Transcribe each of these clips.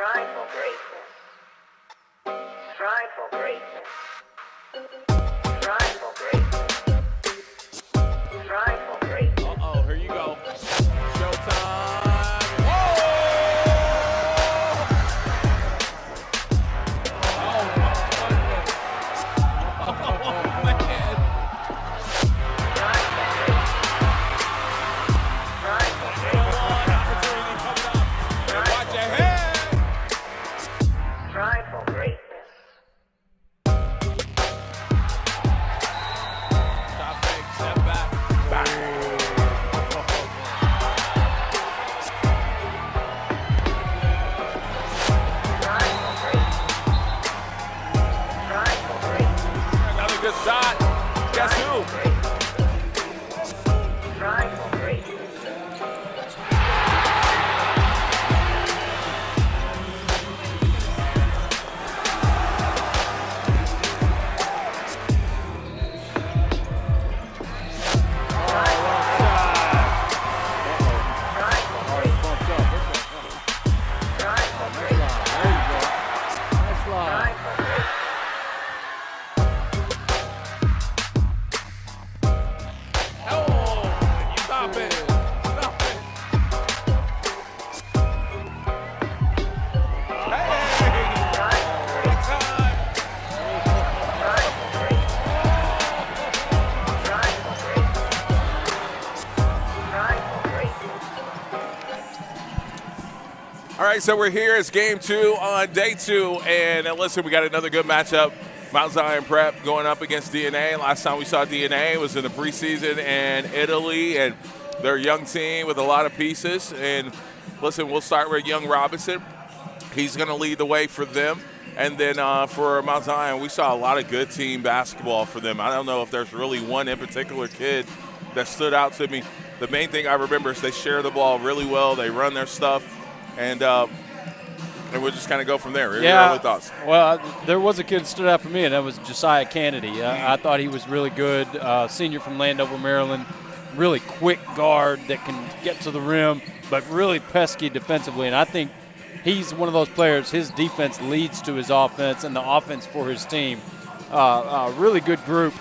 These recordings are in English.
Strive for greatness. Strive for greatness. Strive for greatness. Strive for greatness. Uh-oh, here you go. Showtime. All right, so we're here. It's game 2 on day 2. And listen, we got another good matchup. Mount Zion Prep going up against DNA. Last time we saw DNA was in the preseason in Italy, and they're a young team with a lot of pieces. And listen, we'll start with Young Robinson. He's going to lead the way for them. And then for Mount Zion, we saw a lot of good team basketball for them. I don't know if there's really one in particular kid that stood out to me. The main thing I remember is they share the ball really well. They run their stuff. And we'll just kind of go from there. Yeah. Your early thoughts? Well, there was a kid that stood out for me, and that was Josiah Kennedy. I thought he was really good. Senior from Landover, Maryland. Really quick guard that can get to the rim, but really pesky defensively. And I think he's one of those players, his defense leads to his offense and the offense for his team. A really good group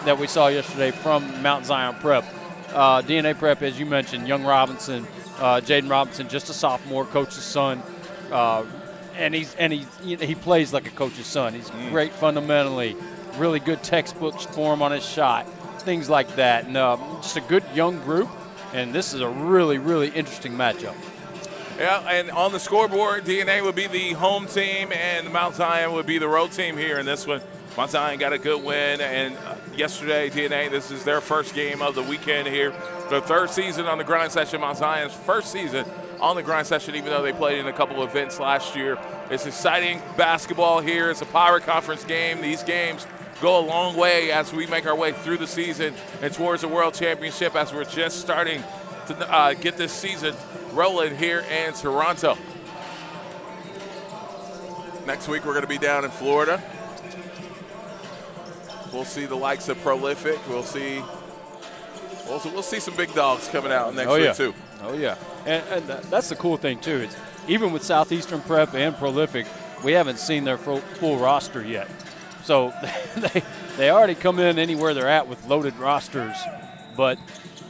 that we saw yesterday from Mount Zion Prep. DNA Prep, as you mentioned, Young Robinson, Jaden Robinson, just a sophomore, coach's son. And he plays like a coach's son. He's great fundamentally, really good textbook form on his shot, things like that. And just a good young group, and this is a really, really interesting matchup. Yeah, and on the scoreboard, DNA would be the home team, and Mount Zion would be the road team here in this one. Mount Zion got a good win, and yesterday, DNA, this is their first game of the weekend here. Their third season on the grind session. Mount Zion's first season on the grind session, even though they played in a couple of events last year. It's exciting basketball here. It's a Power Conference game. These games go a long way as we make our way through the season and towards the World Championship as we're just starting to get this season rolling here in Toronto. Next week, we're going to be down in Florida. We'll see the likes of Prolific. We'll see some big dogs coming out next week, too. Oh, yeah. And that's the cool thing, too. Is even with Southeastern Prep and Prolific, we haven't seen their full roster yet. So they already come in anywhere they're at with loaded rosters, but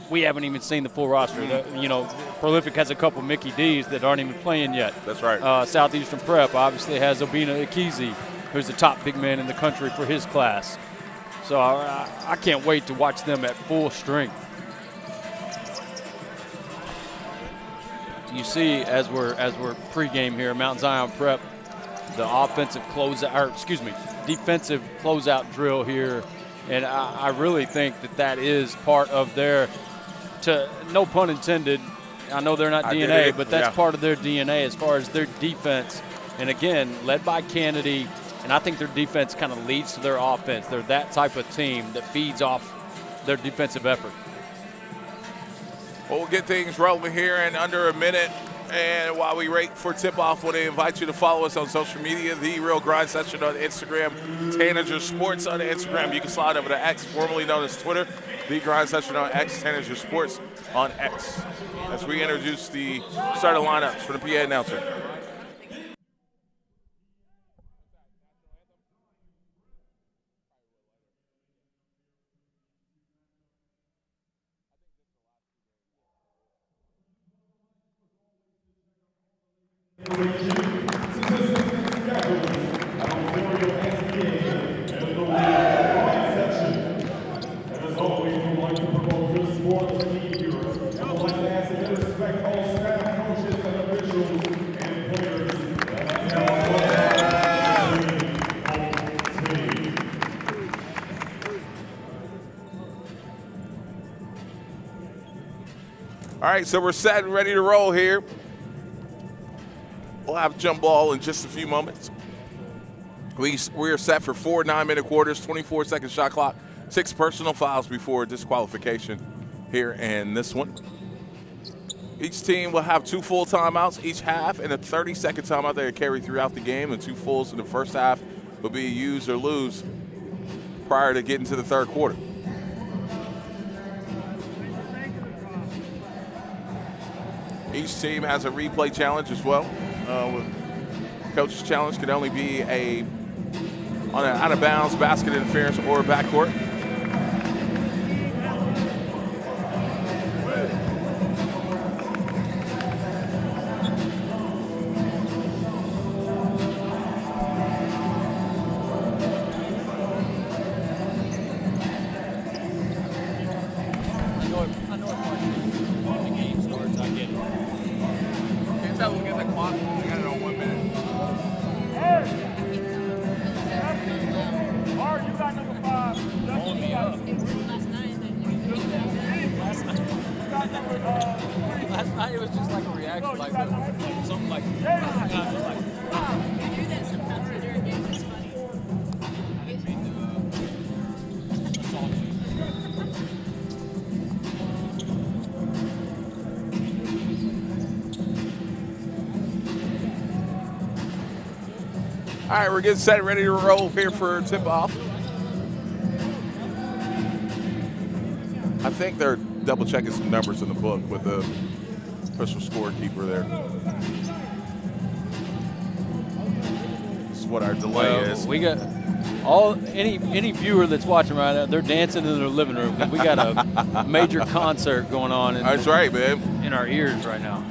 we haven't even seen the full roster. Prolific has a couple Mickey D's that aren't even playing yet. That's right. Southeastern Prep obviously has Obina Akizi, who's the top big man in the country for his class. So I can't wait to watch them at full strength. You see, as we're pregame here, Mount Zion Prep, the defensive closeout drill here, and I really think that is part of their, no pun intended. I know they're not DNA, but that's part of their DNA as far as their defense. And again, led by Kennedy. And I think their defense kind of leads to their offense. They're that type of team that feeds off their defensive effort. Well, we'll get things rolling here in under a minute. And while we wait for tip-off, I want to invite you to follow us on social media, The Real Grind Session on Instagram, Tanager Sports on Instagram. You can slide over to X, formerly known as Twitter, The Grind Session on X, Tanager Sports on X. As we introduce the starting lineups for the PA announcer. right, so we're set and ready to roll here. We'll have jump ball in just a few moments. We are set for 4 9-minute quarters, 24-second shot clock, 6 personal fouls before disqualification here in this one. Each team will have 2 full timeouts each half and a 30-second timeout they carry throughout the game. The 2 fulls in the first half will be use or lose prior to getting to the third quarter. Each team has a replay challenge as well. Coach's challenge can only be on an out-of-bounds basket interference or backcourt. Last night it was just like a reaction, like something like, and I was just like, I do that sometimes during games. It's funny. All right, we're getting set and ready to roll here for tip-off. I think they're double-checking some numbers in the book with the official scorekeeper there. This is what our delay is. We got any viewer that's watching right now, they're dancing in their living room because we got a major concert going on That's right, man. in our ears right now.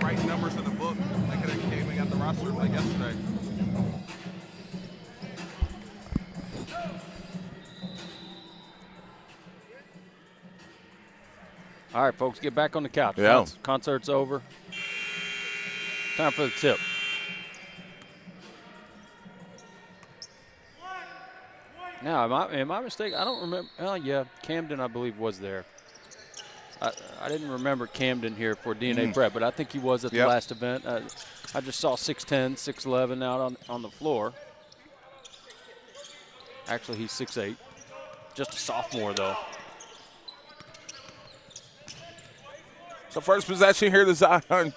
Right numbers in the book. They could have came and got the roster like yesterday. All right, folks, get back on the couch. Yeah. Concert's over. Time for the tip. Now, am I mistaken? I don't remember. Oh, yeah, Camden, I believe, was there. I didn't remember Camden here for DNA Prep, but I think he was at the last event. I just saw 6'10", 6'11" out on the floor. Actually, he's 6'8". Just a sophomore, though. So first possession here to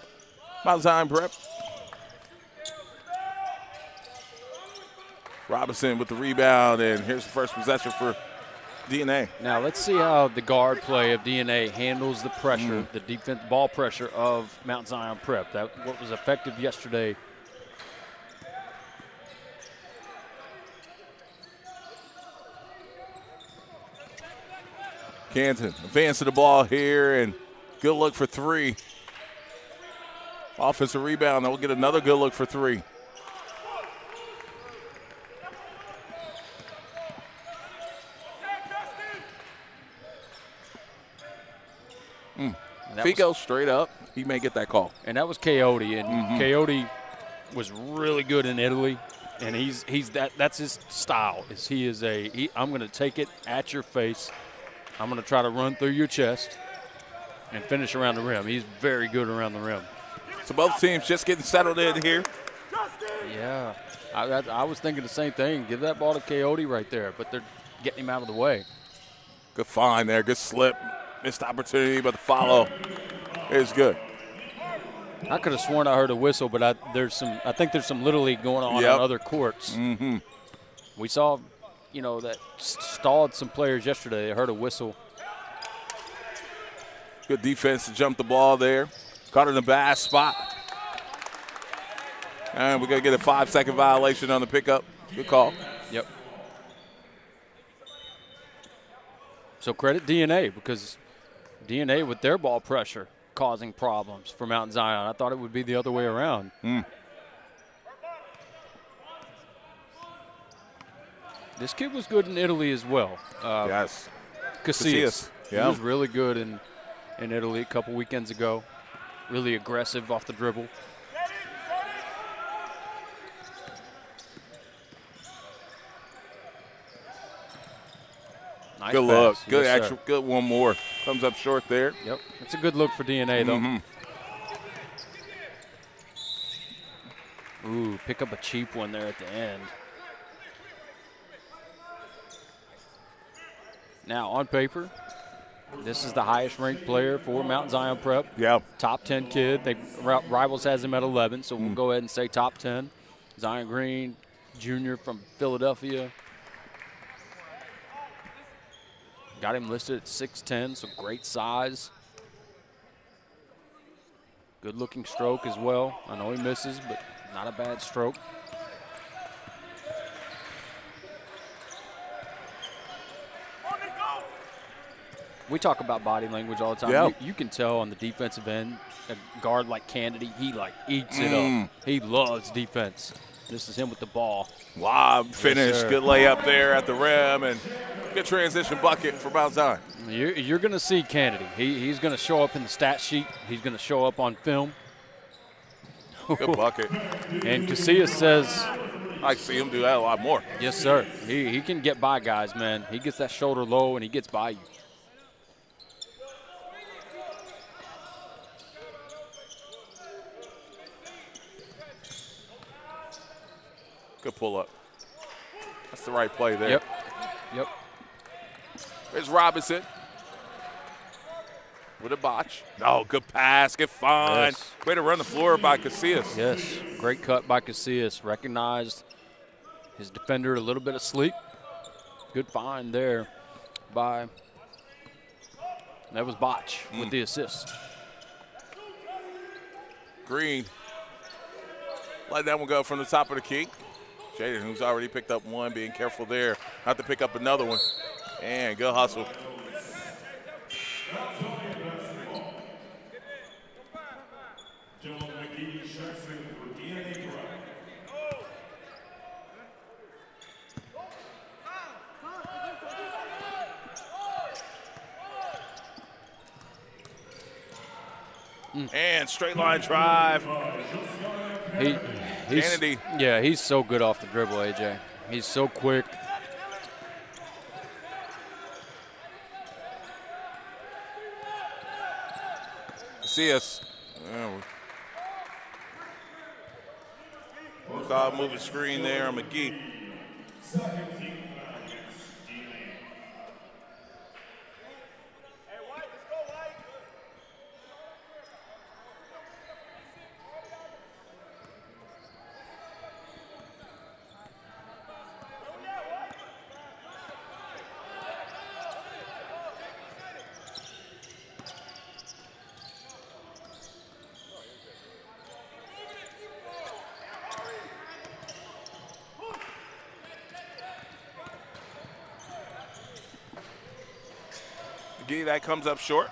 Mount Zion Prep. Robinson with the rebound, and here's the first possession for DNA. Now let's see how the guard play of DNA handles the pressure, the defense ball pressure of Mount Zion Prep. That what was effective yesterday. Canton advancing the ball here, and good look for 3. Offensive rebound, and we'll get another good look for 3. Figo straight up. He may get that call. And that was Coyote, and Coyote was really good in Italy, and that's his style. I'm going to take it at your face. I'm going to try to run through your chest and finish around the rim. He's very good around the rim. So both teams just getting settled in here. Yeah, I was thinking the same thing. Give that ball to Coyote right there, but they're getting him out of the way. Good find there. Good slip. Missed opportunity, but the follow is good. I could have sworn I heard a whistle, but I think there's some Little League going on other courts. We saw, that stalled some players yesterday. I heard a whistle. Good defense to jump the ball there. Caught in the bad spot. And we're going to get a 5-second violation on the pickup. Good call. Yep. So credit DNA because DNA with their ball pressure causing problems for Mount Zion. I thought it would be the other way around. This kid was good in Italy as well. Yes. Casillas. Yeah. He was really good in Italy a couple weekends ago. Really aggressive off the dribble. Nice Good look. pass. Good Yes, sir. actual. Good one more. Comes up short there. Yep. It's a good look for DNA, though. Mm-hmm. Ooh, pick up a cheap one there at the end. Now, on paper, this is the highest ranked player for Mount Zion Prep. Yeah. Top 10 kid. Rivals has him at 11, so we'll go ahead and say top 10. Zion Green, junior from Philadelphia. Got him listed at 6'10", so great size. Good looking stroke as well. I know he misses, but not a bad stroke. We talk about body language all the time. Yeah. You can tell on the defensive end, a guard like Kennedy, he like eats it up. He loves defense. This is him with the ball. Lob finish. sir. Good layup there at the rim, and good transition bucket for Mount Zion. You're going to see Kennedy. He's going to show up in the stat sheet. He's going to show up on film. Good bucket. And Casillas says, I see him do that a lot more. yes, sir. He can get by guys, man. He gets that shoulder low, and he gets by you. Good pull up. That's the right play there. Yep. There's Robinson with a botch. Oh, good pass. Good find. Yes. Way to run the floor by Casillas. Yes, great cut by Casillas. Recognized his defender a little bit asleep. Good find there by, that was Botch with the assist. Green. Let that one go from the top of the key. Jaden, who's already picked up one, being careful there not to pick up another one. And good hustle. And straight line drive. He's, Kennedy. Yeah, he's so good off the dribble, AJ. He's so quick. See us. We'll call moving screen there on McGee. McGee, that comes up short.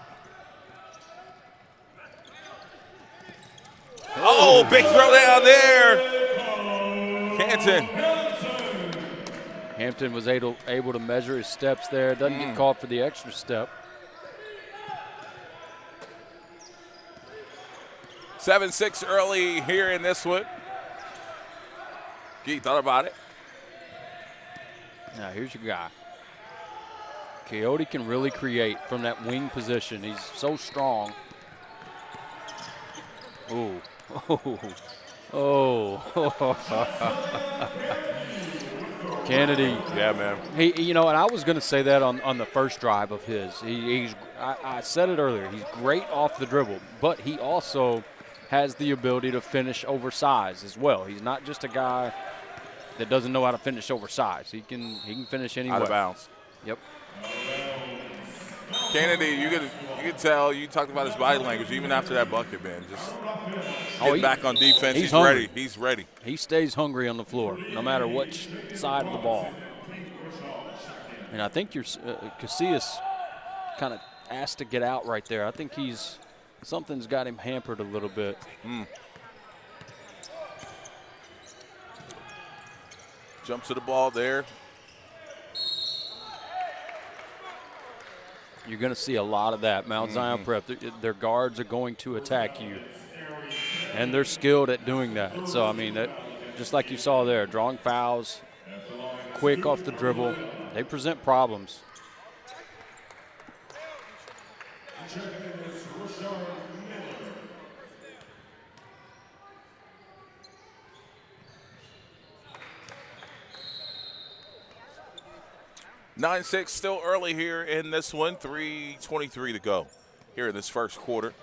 Oh, big throw down there. Canton. Hampton was able to measure his steps there. Doesn't get called for the extra step. 7-6 early here in this one. McGee thought about it. Now here's your guy. Coyote can really create from that wing position. He's so strong. Ooh. Oh. Kennedy. Yeah, man. And I was going to say that on the first drive of his. I said it earlier. He's great off the dribble, but he also has the ability to finish oversized as well. He's not just a guy that doesn't know how to finish oversized. He can finish anywhere. Out of bounds. Yep. Kennedy, you could tell, you talked about his body language even after that bucket, man. Just getting back on defense. He's hungry. ready. He's ready. He stays hungry on the floor, no matter which side of the ball. And I think Casillas kind of asked to get out right there. I think something's got him hampered a little bit. Jump to the ball there. You're going to see a lot of that. Mount Zion Prep, their guards are going to attack you, and they're skilled at doing that. So, I mean, just like you saw there, drawing fouls, quick off the dribble, they present problems. Nine 9-6, still early here in this one. 3:23 to go here in this first quarter.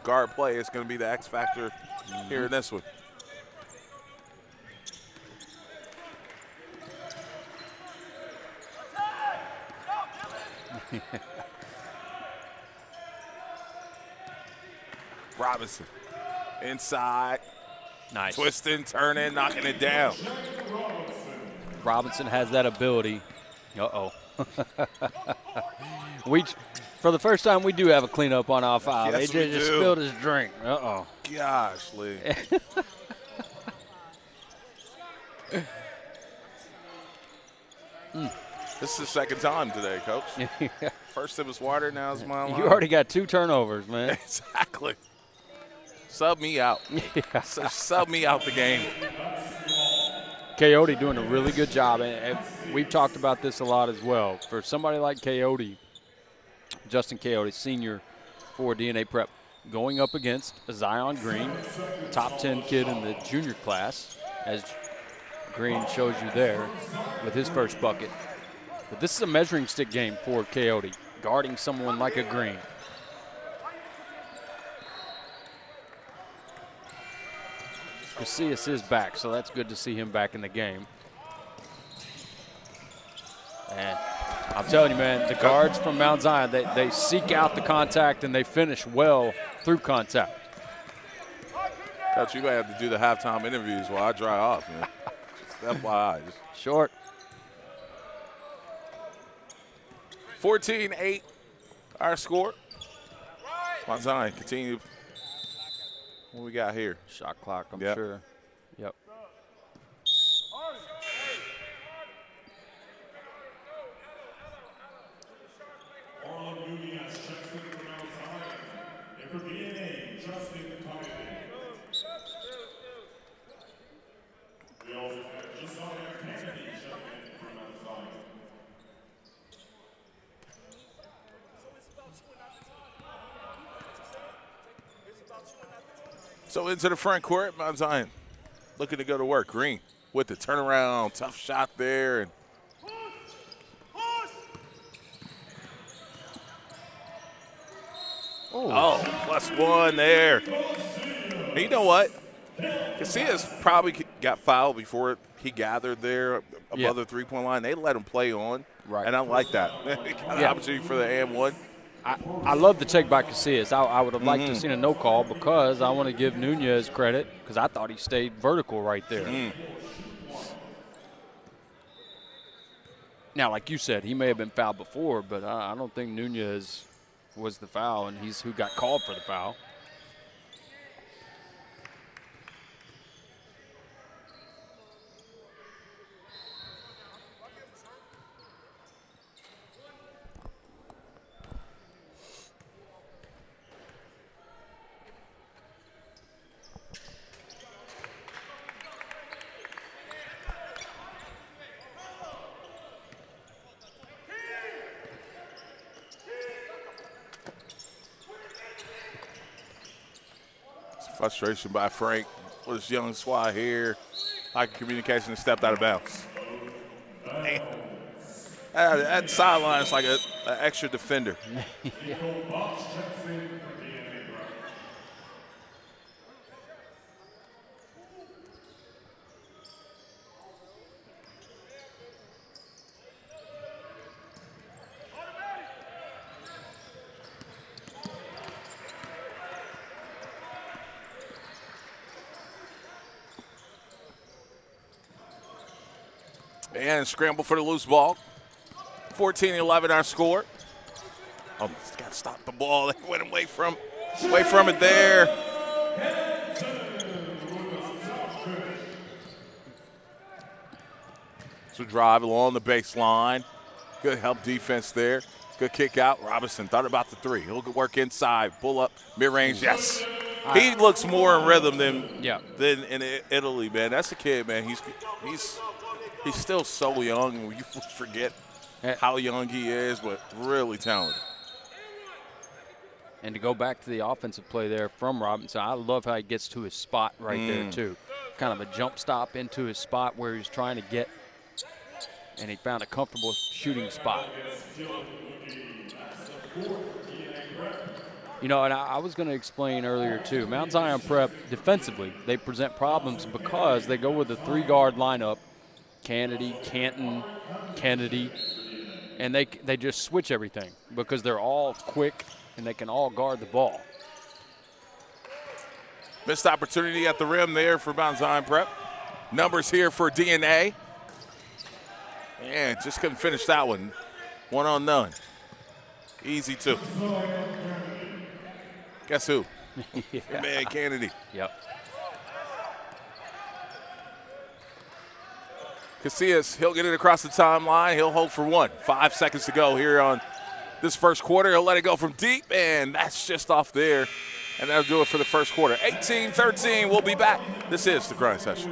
Guard play is going to be the X factor here in this one. Robinson inside. Nice. Twisting, turning, knocking it down. Robinson has that ability. Uh-oh. For the first time, we do have a cleanup on our foul. Yes, AJ just spilled his drink. Uh-oh. Gosh, Lee. This is the second time today, Coach. First it was water, now it's my line. You already got 2 turnovers, man. Exactly. Sub me out. Sub me out the game. Coyote doing a really good job, and we've talked about this a lot as well. For somebody like Coyote, Justin Coyote, senior for DNA Prep, going up against Zion Green, top 10 kid in the junior class, as Green shows you there with his first bucket. But this is a measuring stick game for Coyote, guarding someone like a Green. Casillas is back, so that's good to see him back in the game. And I'm telling you, man, the guards from Mount Zion, they seek out the contact and they finish well through contact. Coach, you might have to do the halftime interviews while I dry off, man. Just FYI. Short. 14-8, our score. Mount Zion continue. What we got here? Shot clock, I'm Yep. sure. Yep. So into the front court, Mount Zion looking to go to work. Green with the turnaround, tough shot there. And oh, +1 there. And you know what? Casillas probably got fouled before he gathered there above the three-point line. They let him play on, Right. And I like that. Got an opportunity for the and-1. I love the take by Casillas. I would have liked to have seen a no call because I want to give Nunez credit because I thought he stayed vertical right there. Now, like you said, he may have been fouled before, but I don't think Nunez was the foul, and he's who got called for the foul. Frustration by Frank with his young squad here. Lack of communication and stepped out of bounds. Man. That sideline's like an extra defender. And scramble for the loose ball. 14-11 our score. Oh, got to stop the ball. They went away from it there. So drive along the baseline. Good help defense there. Good kick out. Robinson thought about the three. He'll work inside, pull up, mid-range. Yes. He looks more in rhythm than in Italy, man. That's a kid, man. He's still so young. You forget how young he is, but really talented. And to go back to the offensive play there from Robinson, I love how he gets to his spot right there, too. Kind of a jump stop into his spot where he's trying to get, and he found a comfortable shooting spot. You know, and I was going to explain earlier, too. Mount Zion Prep, defensively, they present problems because they go with a three-guard lineup, Kennedy, Canton, Kennedy, and they just switch everything because they're all quick and they can all guard the ball. Missed opportunity at the rim there for Mount Zion Prep. Numbers here for DNA. Man, just couldn't finish that one. 1 on none. Easy too. Guess who? Man, Kennedy. Yep. Casillas, he'll get it across the timeline. He'll hold for 1. 5 seconds to go here on this first quarter. He'll let it go from deep, and that's just off there. And that'll do it for the first quarter. 18-13, we'll be back. This is the Grind Session.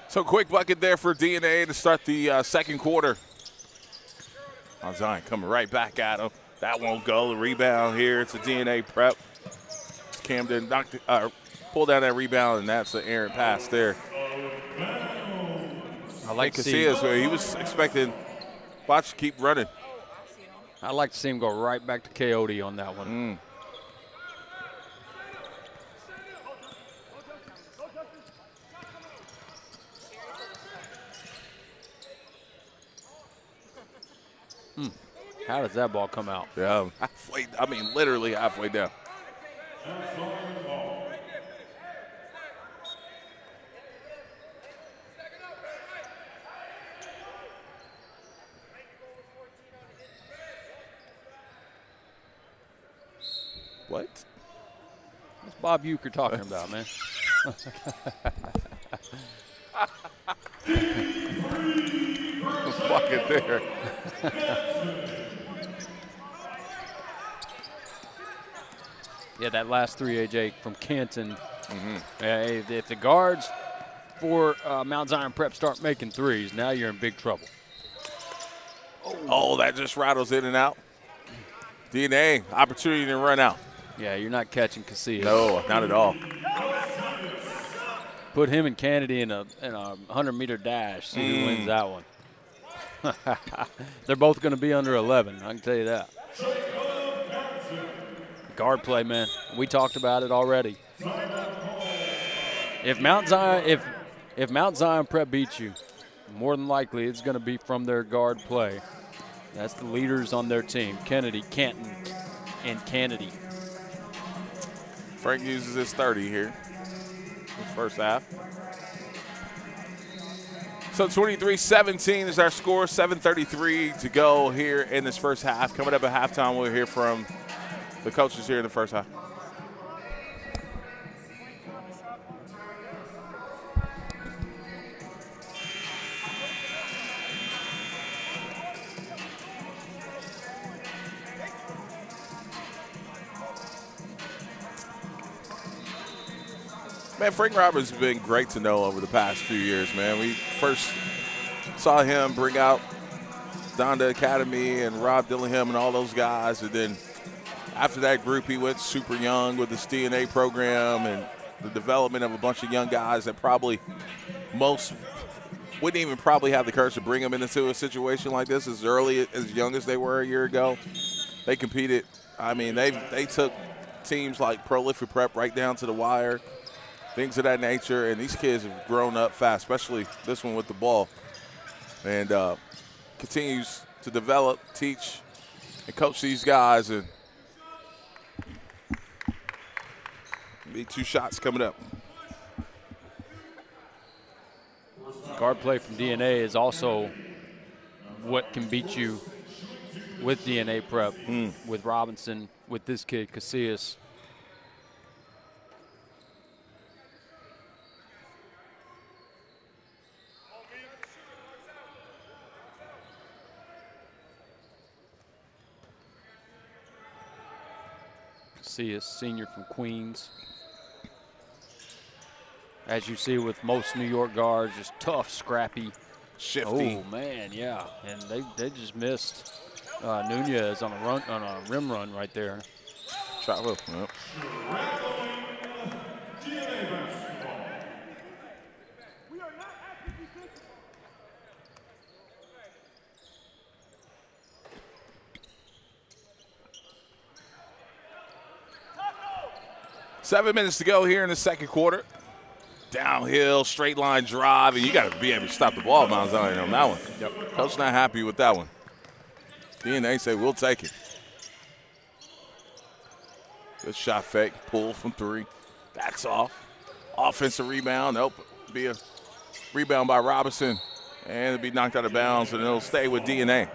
So quick bucket there for DNA to start the second quarter. Zion coming right back at him. That won't go. The rebound here. It's a DNA Prep. Camden pull down that rebound, and that's an errant pass there. I like to see where he was expecting Watch to keep running. I'd like to see him go right back to Coyote on that one. How does that ball come out? Yeah, halfway, I mean literally halfway down. What? What's Bob Euchre talking about, man? Bucket there. Yeah, that last three, AJ, from Canton. If the guards for Mount Zion Prep start making threes, now you're in big trouble. Oh, that just rattles in and out. DNA, opportunity to run out. Yeah, you're not catching Casillas. No, not at all. Put him and Kennedy in a 100-meter dash. See who wins that one. They're both going to be under 11. I can tell you that. Guard play, man. We talked about it already. If Mount Zion Prep beats you, more than likely it's going to be from their guard play. That's the leaders on their team: Kennedy, Canton, and Kennedy. Frank uses his 30 here. This first half. So 23-17 is our score. 7:33 to go here in this first half. Coming up at halftime, we'll hear from the coaches here in the first half. Man, Frank Roberts has been great to know over the past few years, man. We first saw him bring out Donda Academy and Rob Dillingham and all those guys, and then after that group, he went super young with this DNA program and the development of a bunch of young guys that probably most wouldn't even probably have the courage to bring them into a situation like this as early, as young as they were a year ago. They competed. I mean, they took teams like Prolific Prep right down to the wire, things of that nature, and these kids have grown up fast, especially this one with the ball, and continues to develop, teach, and coach these guys. And be 2 shots coming up. Guard play from DNA is also what can beat you with DNA Prep, with Robinson, with this kid, Casillas. Casillas, senior from Queens. As you see with most New York guards, just tough, scrappy. Shifty. Oh, man, yeah. And they just missed Nunez on a rim run right there. Travel. Yep. Seven minutes to go here in the second quarter. Downhill, straight line drive, and you got to be able to stop the ball, Mount Zion, on that one. Yep. Coach not happy with that one. DNA say, we'll take it. Good shot fake, pull from 3. That's off. Offensive rebound, nope. Be a rebound by Robinson, and it'll be knocked out of bounds, and it'll stay with DNA.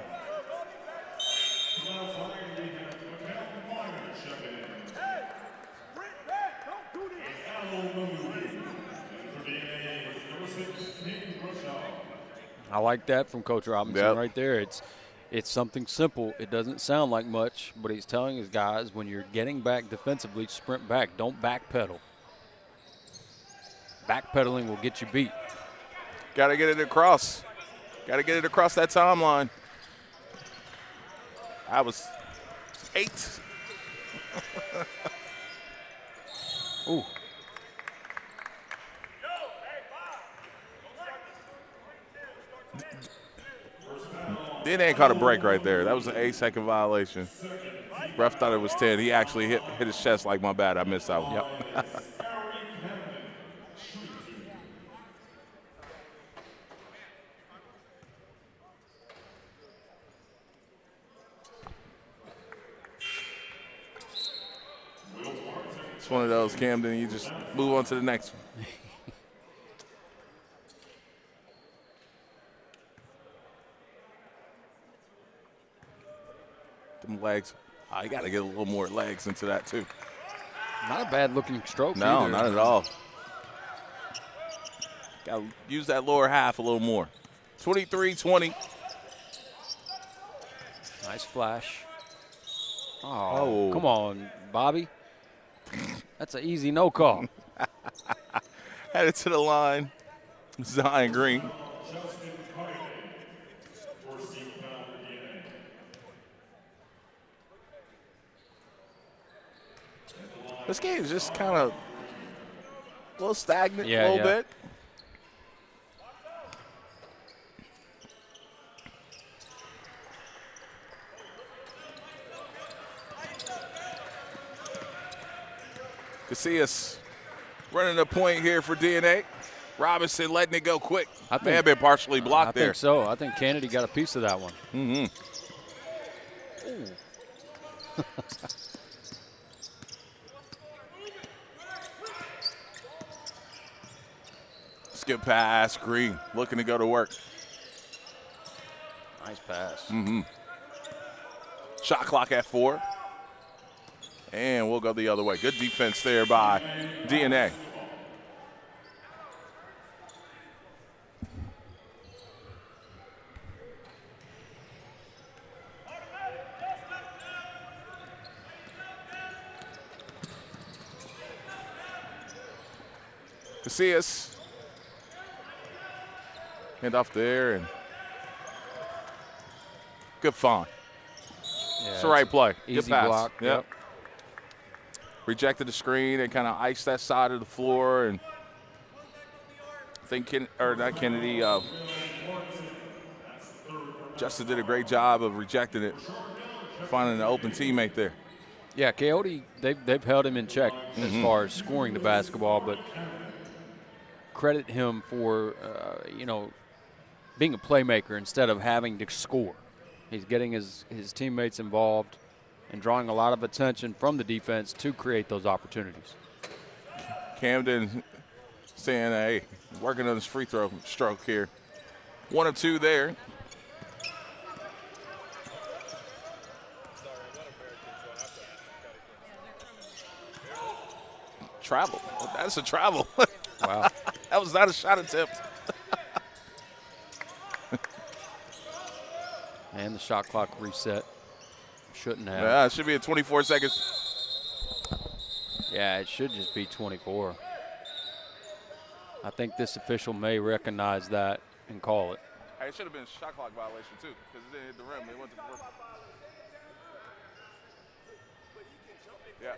I like that from Coach Robinson right there. It's something simple. It doesn't sound like much, but he's telling his guys, when you're getting back defensively, sprint back. Don't backpedal. Backpedaling will get you beat. Got to get it across. Got to get it across that timeline. I was 8. Ooh. DNA caught a break right there. That was an 8-second violation. Ref thought it was 10. He actually hit his chest like, my bad, I missed that one. Yep. It's one of those, Camden, you just move on to the next one. Them legs. I got to get a little more legs into that, too. Not a bad-looking stroke No, either. not at all. Got to use that lower half a little more. 23-20. Nice flash. Oh, come on, Bobby. That's an easy no call. Headed to the line. Zion Green. This game is just kind of a little stagnant a little bit. Casillas running the point here for DNA. Robinson letting it go quick. I think- May have been partially blocked I there. think so. I think Kennedy got a piece of that one. Mm-hmm. Skip pass, Green looking to go to work. Nice pass. Mm-hmm. Shot clock at 4. And we'll go the other way. Good defense there by DNA. Casillas. Hand off there and good find. Yeah, It's the right play. Good Easy pass. block. Yep. Rejected the screen and kind of iced that side of the floor. And I think not Kennedy. Justin did a great job of rejecting it, finding an open teammate there. Yeah, Coyote, they've held him in check as far as scoring the basketball, but credit him for, being a playmaker instead of having to score. He's getting his teammates involved and drawing a lot of attention from the defense to create those opportunities. Camden saying, hey, working on his free throw stroke here. 1 of 2 there. Travel. That's a travel. Wow. That was not a shot attempt. And the shot clock reset. Shouldn't have. Yeah, it should be at 24 seconds. Yeah, it should just be 24. I think this official may recognize that and call it. Hey, it should have been a shot clock violation, too, because it didn't hit the rim. They went to work. Yeah.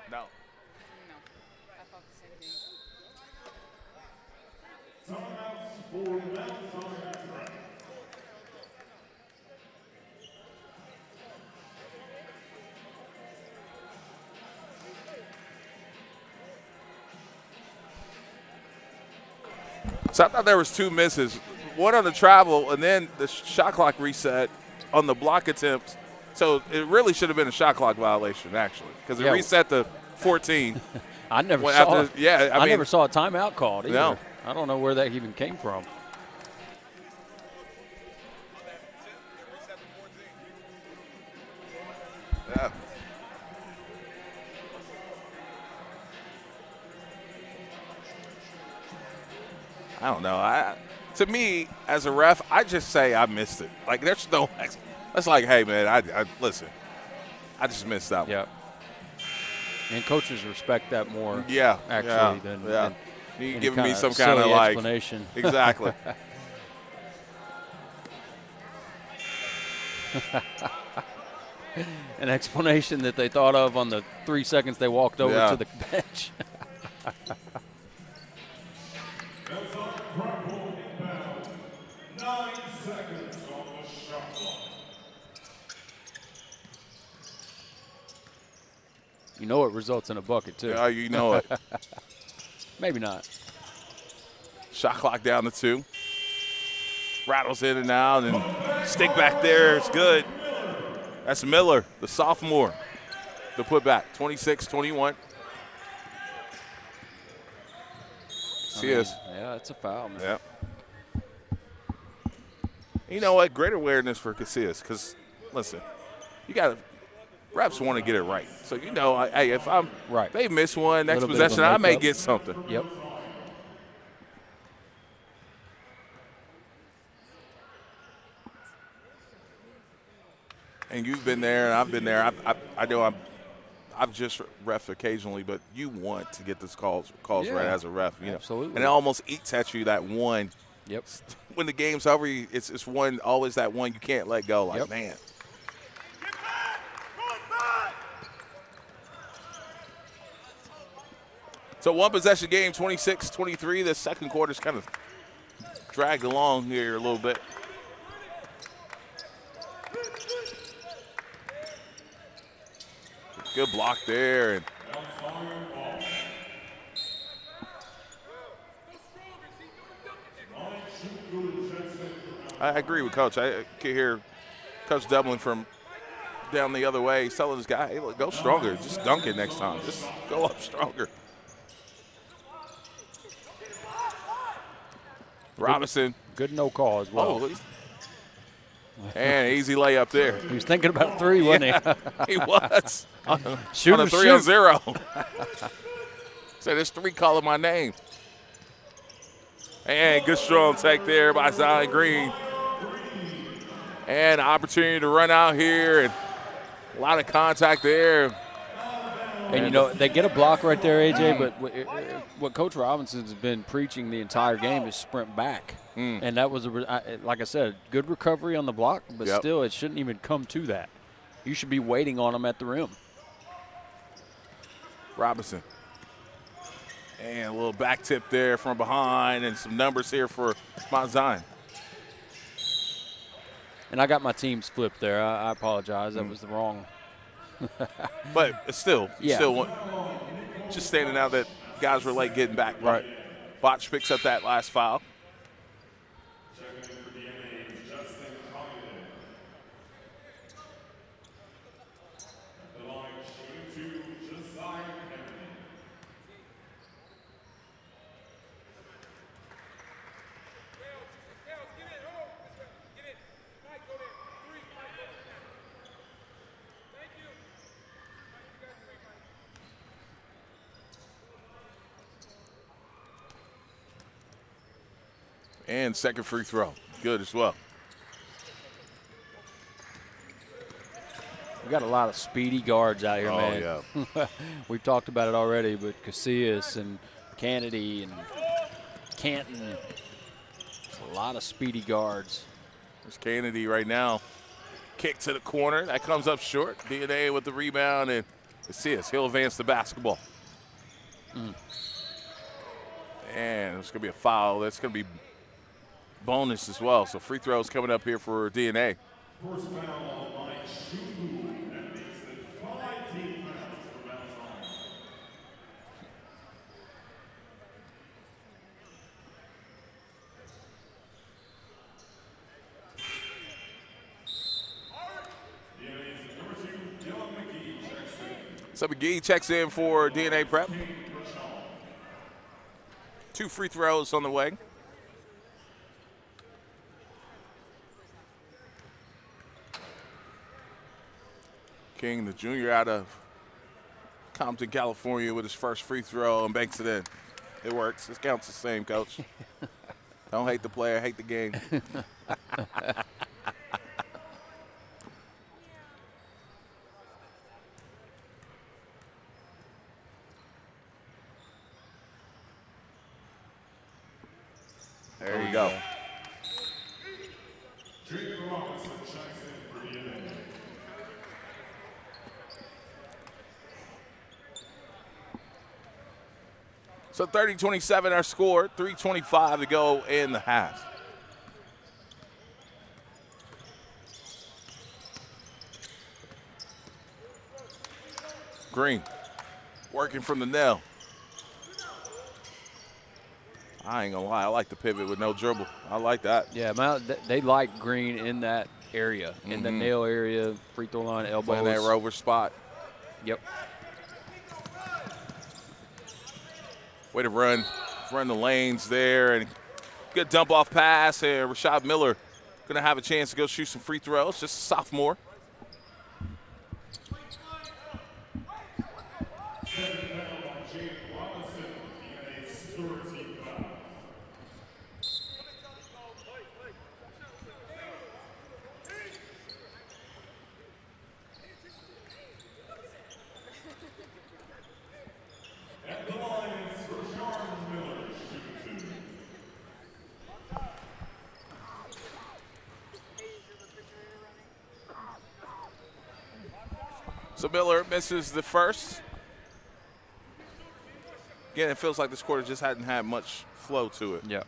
No. No, I thought the same thing. So I thought there was 2 misses. One on the travel, and then the shot clock reset on the block attempt. So it really should have been a shot clock violation, actually, because it Yeah. reset to 14. I never Well, saw. after- yeah, I mean- never saw a timeout called either. No. I don't know where that even came from. Yeah. I don't know. To me, as a ref, I just say I missed it. Like, there's no. That's like, hey, man, I listen. I just missed that one. Yep. And coaches respect that more. Yeah. Actually, than you any giving me kinda some kind of silly like explanation. Exactly. An explanation that they thought of on the 3 seconds they walked over Yeah. to the bench. You know it results in a bucket, too. Yeah, you know it. Maybe not. Shot clock down to 2. Rattles in and out, and stick back there. It's good. That's Miller, the sophomore. The putback, 26-21. Yeah, it's a foul, man. Yeah. You know what? Great awareness for Casillas, because, listen, you got to – refs want to get it right. So, you know, hey, if I'm – Right. they miss one, next Little bit of a possession, I may makeup. get something. Yep. And you've been there, and I've been there. I know I've just ref occasionally, but you want to get this calls Yeah. right as a ref. You know? Absolutely. And it almost eats at you that one. Yep. When the game's over, it's one always that one you can't let go. Like, Yep. man. So one possession game, 26-23. The second quarter's kind of dragged along here a little bit. Good block there, and I agree with Coach. I can hear Coach Dublin from down the other way. He's telling this guy, hey, look, go stronger. Just dunk it next time. Just go up stronger. Robinson. Good no call as well. And easy layup there. He was thinking about 3, wasn't he? He was. Shoot on a or 3 shoot. on 0. Said there's 3 calling my name. And good strong take there by Zion Green. And an opportunity to run out here, and a lot of contact there. And, you know, they get a block right there, AJ, but what Coach Robinson's been preaching the entire game is sprint back. And that was, like I said, good recovery on the block, but still it shouldn't even come to that. You should be waiting on them at the rim. Robinson. And a little back tip there from behind, and some numbers here for Mount Zion. And I got my teams flipped there. I apologize. That was the wrong. But it's still just standing out that guys were late getting back. Right. Botch picks up that last foul. And second free throw. Good as well. We got a lot of speedy guards out here, man. Yeah. We've talked about it already, but Casillas and Kennedy and Canton. A lot of speedy guards. There's Kennedy right now. Kick to the corner. That comes up short. DNA with the rebound, and Casillas. He'll advance the basketball. And it's going to be a foul. That's going to be bonus as well. So free throws coming up here for DNA. First foul on line, Shuku. That makes it 5 team fouls for Mount Zion. DNA's number 2, Dylan McGee checks in. So McGee checks in for DNA prep. 2 free throws on the way. King, the junior out of Compton, California, with his first free throw and banks it in. It works. It counts the same, Coach. Don't hate the player, hate the game. There you go. Jacob Robinson checks in for DNA. So 30-27 our score, 3:25 to go in the half. Green working from the nail. I ain't gonna lie, I like the pivot with no dribble. I like that. Yeah, they like Green in that area, in the nail area, free throw line, elbows. Playing that rover spot. Yep. Way to run the lanes there, and good dump off pass. And Rashad Miller gonna have a chance to go shoot some free throws. Just a sophomore. At the line, it's Rashard Miller, shooting 2. So Miller misses the first. Again, it feels like this quarter just hadn't had much flow to it. Yeah.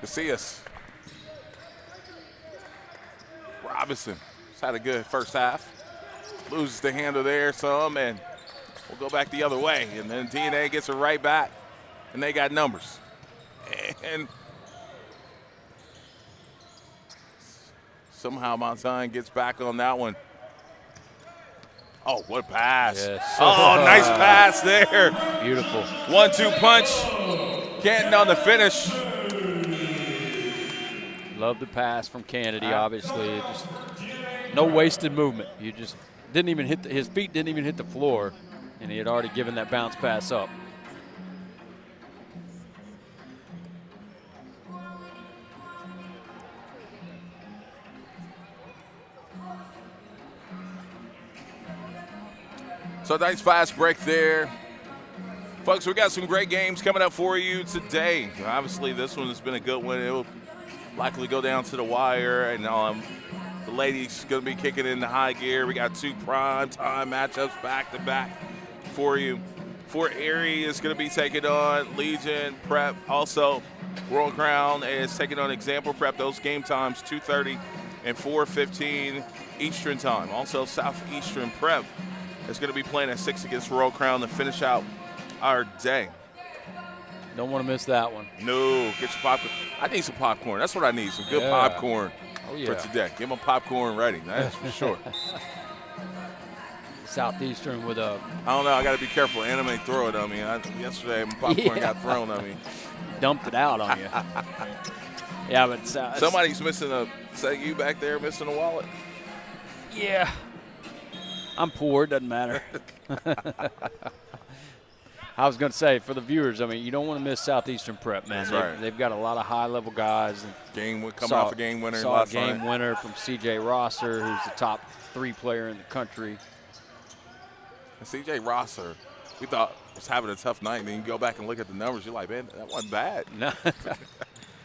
Casillas. Robinson has had a good first half. Loses the handle there some, and we'll go back the other way. And then DNA gets it right back, and they got numbers. And somehow Mount Zion gets back on that one. Oh, what pass. Yes. Oh, nice pass there. Beautiful. 1-2 punch. Canton on the finish. Love the pass from Kennedy, obviously. Just no wasted movement. You just didn't even hit his feet didn't even hit the floor, and he had already given that bounce pass up. So nice fast break there. Folks, we got some great games coming up for you today. Obviously, this one has been a good one. It will likely go down to the wire, and the ladies going to be kicking in the high gear. We got 2 prime time matchups back to back for you. Fort Erie is going to be taking on Legion Prep. Also, World Crown is taking on Example Prep. Those game times 2:30 and 4:15 Eastern time. Also, Southeastern Prep is going to be playing at 6 against Royal Crown to finish out our day. Don't want to miss that one. No, get your popcorn. I need some popcorn. That's what I need, some good Yeah. popcorn Oh, for yeah. today. Get my popcorn ready, that's for sure. Southeastern with a I don't know, I got to be careful. Anime throw it on me. Yesterday, my popcorn Yeah. got thrown on me. dumped it out on you. Yeah, but Somebody's missing is that you back there missing a wallet? yeah. I'm poor, doesn't matter. I was going to say, for the viewers, I mean, you don't want to miss Southeastern Prep, man. That's right. They've got a lot of high-level guys. And Coming off a game winner saw last a game night. winner from C.J. Rosser, who's the top 3 player in the country. And CJ Rosser, we thought was having a tough night, and then you go back and look at the numbers, you're like, man, that wasn't bad. No.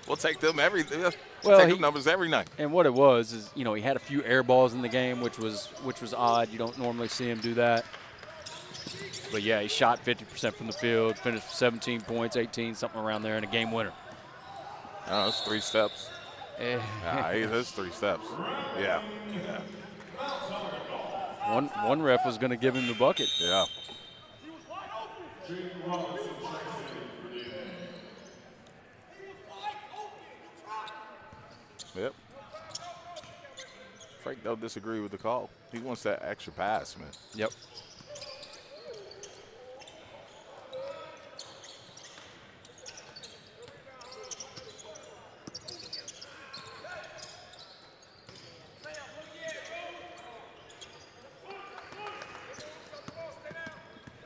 We'll take them Well, take them numbers every night. And what it was is, he had a few air balls in the game, which was odd. You don't normally see him do that. But, yeah, he shot 50% from the field, finished with 17 points, 18, something around there, and a game winner. Oh, that's 3 steps. That's 3 steps. Yeah. One ref was going to give him the bucket. Yeah. Yep. Frank don't disagree with the call. He wants that extra pass, man. Yep.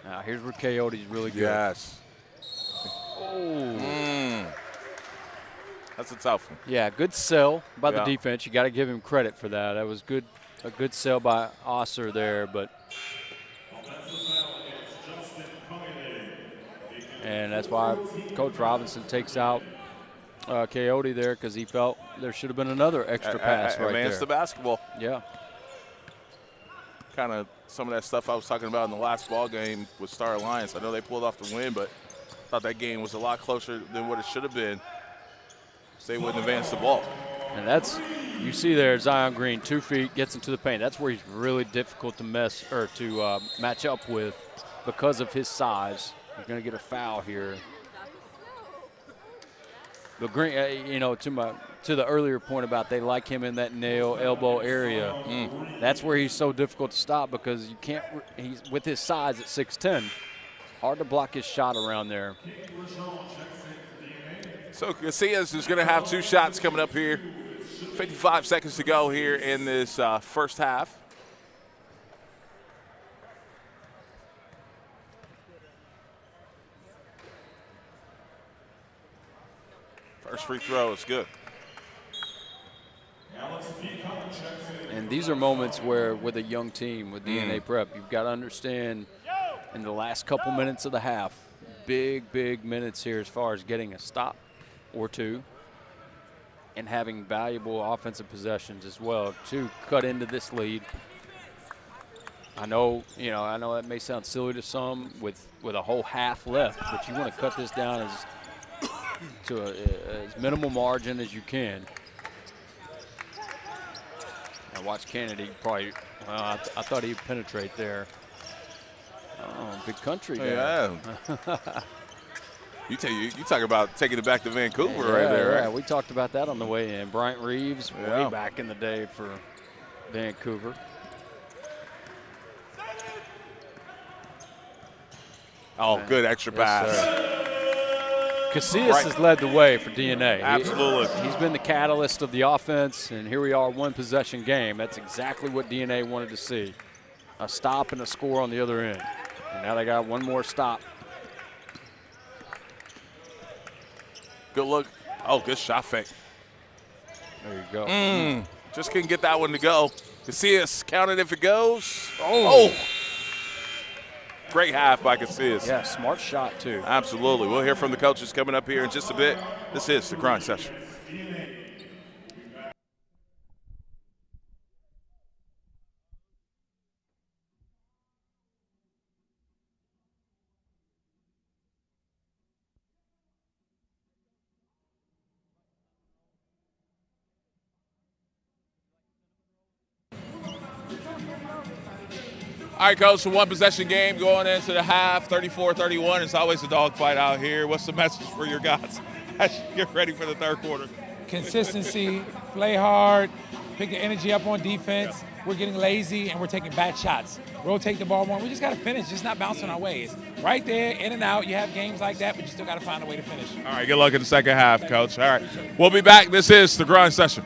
Now here's where Coyote's really good. Yes. Oh. That's a tough one. Yeah, good sell by the Yeah. defense. You got to give him credit for that. That was good, a good sell by Osser there, but and that's why Coach Robinson takes out Coyote there because he felt there should have been another extra pass right Advance there. the basketball. Yeah. Kind of some of that stuff I was talking about in the last ball game with Star Alliance. I know they pulled off the win, but I thought that game was a lot closer than what it should have been. So they wouldn't advance the ball. And that's, you see there, Zion Green, 2 feet, gets into the paint. That's where he's really difficult to match up with because of his size. He's going to get a foul here. But Green, to the earlier point about they like him in that nail elbow area. That's where he's so difficult to stop because you can't. He's with his size at 6'10", hard to block his shot around there. So Casillas is going to have 2 shots coming up here. 55 seconds to go here in this first half. First free throw is good. And these are moments where, with a young team, with DNA Prep, you've got to understand in the last couple minutes of the half, big minutes here as far as getting a stop or 2 and having valuable offensive possessions as well to cut into this lead. I know that may sound silly to some with a whole half left, but you want to cut this down as to as minimal margin as you can. Now watch Kennedy probably. Well, I thought he'd penetrate there. Oh, big country there. Yeah. You talk about taking it back to Vancouver right there, right? Yeah, we talked about that on the way in. Bryant Reeves, Yeah. way back in the day for Vancouver. Oh, good extra pass. Casillas Right. has led the way for DNA. Absolutely. He's been the catalyst of the offense, and here we are, one possession game. That's exactly what DNA wanted to see. A stop and a score on the other end. And now they got one more stop. Good look. Oh, good shot fake. There you go. Just couldn't get that one to go. Casillas, count it if it goes. Oh. Great half by Casillas. Yeah, smart shot, too. Absolutely. We'll hear from the coaches coming up here in just a bit. This is the Grind Session. All right, Coach, so one possession game going into the half, 34-31. It's always a dogfight out here. What's the message for your guys as you get ready for the third quarter? Consistency, play hard, pick the energy up on defense. We're getting lazy and we're taking bad shots. Rotate the ball more. We just got to finish, just not bouncing our ways. Right there, in and out. You have games like that, but you still got to find a way to finish. All right, good luck in the second half, Coach. All right, we'll be back. This is the Grind Session.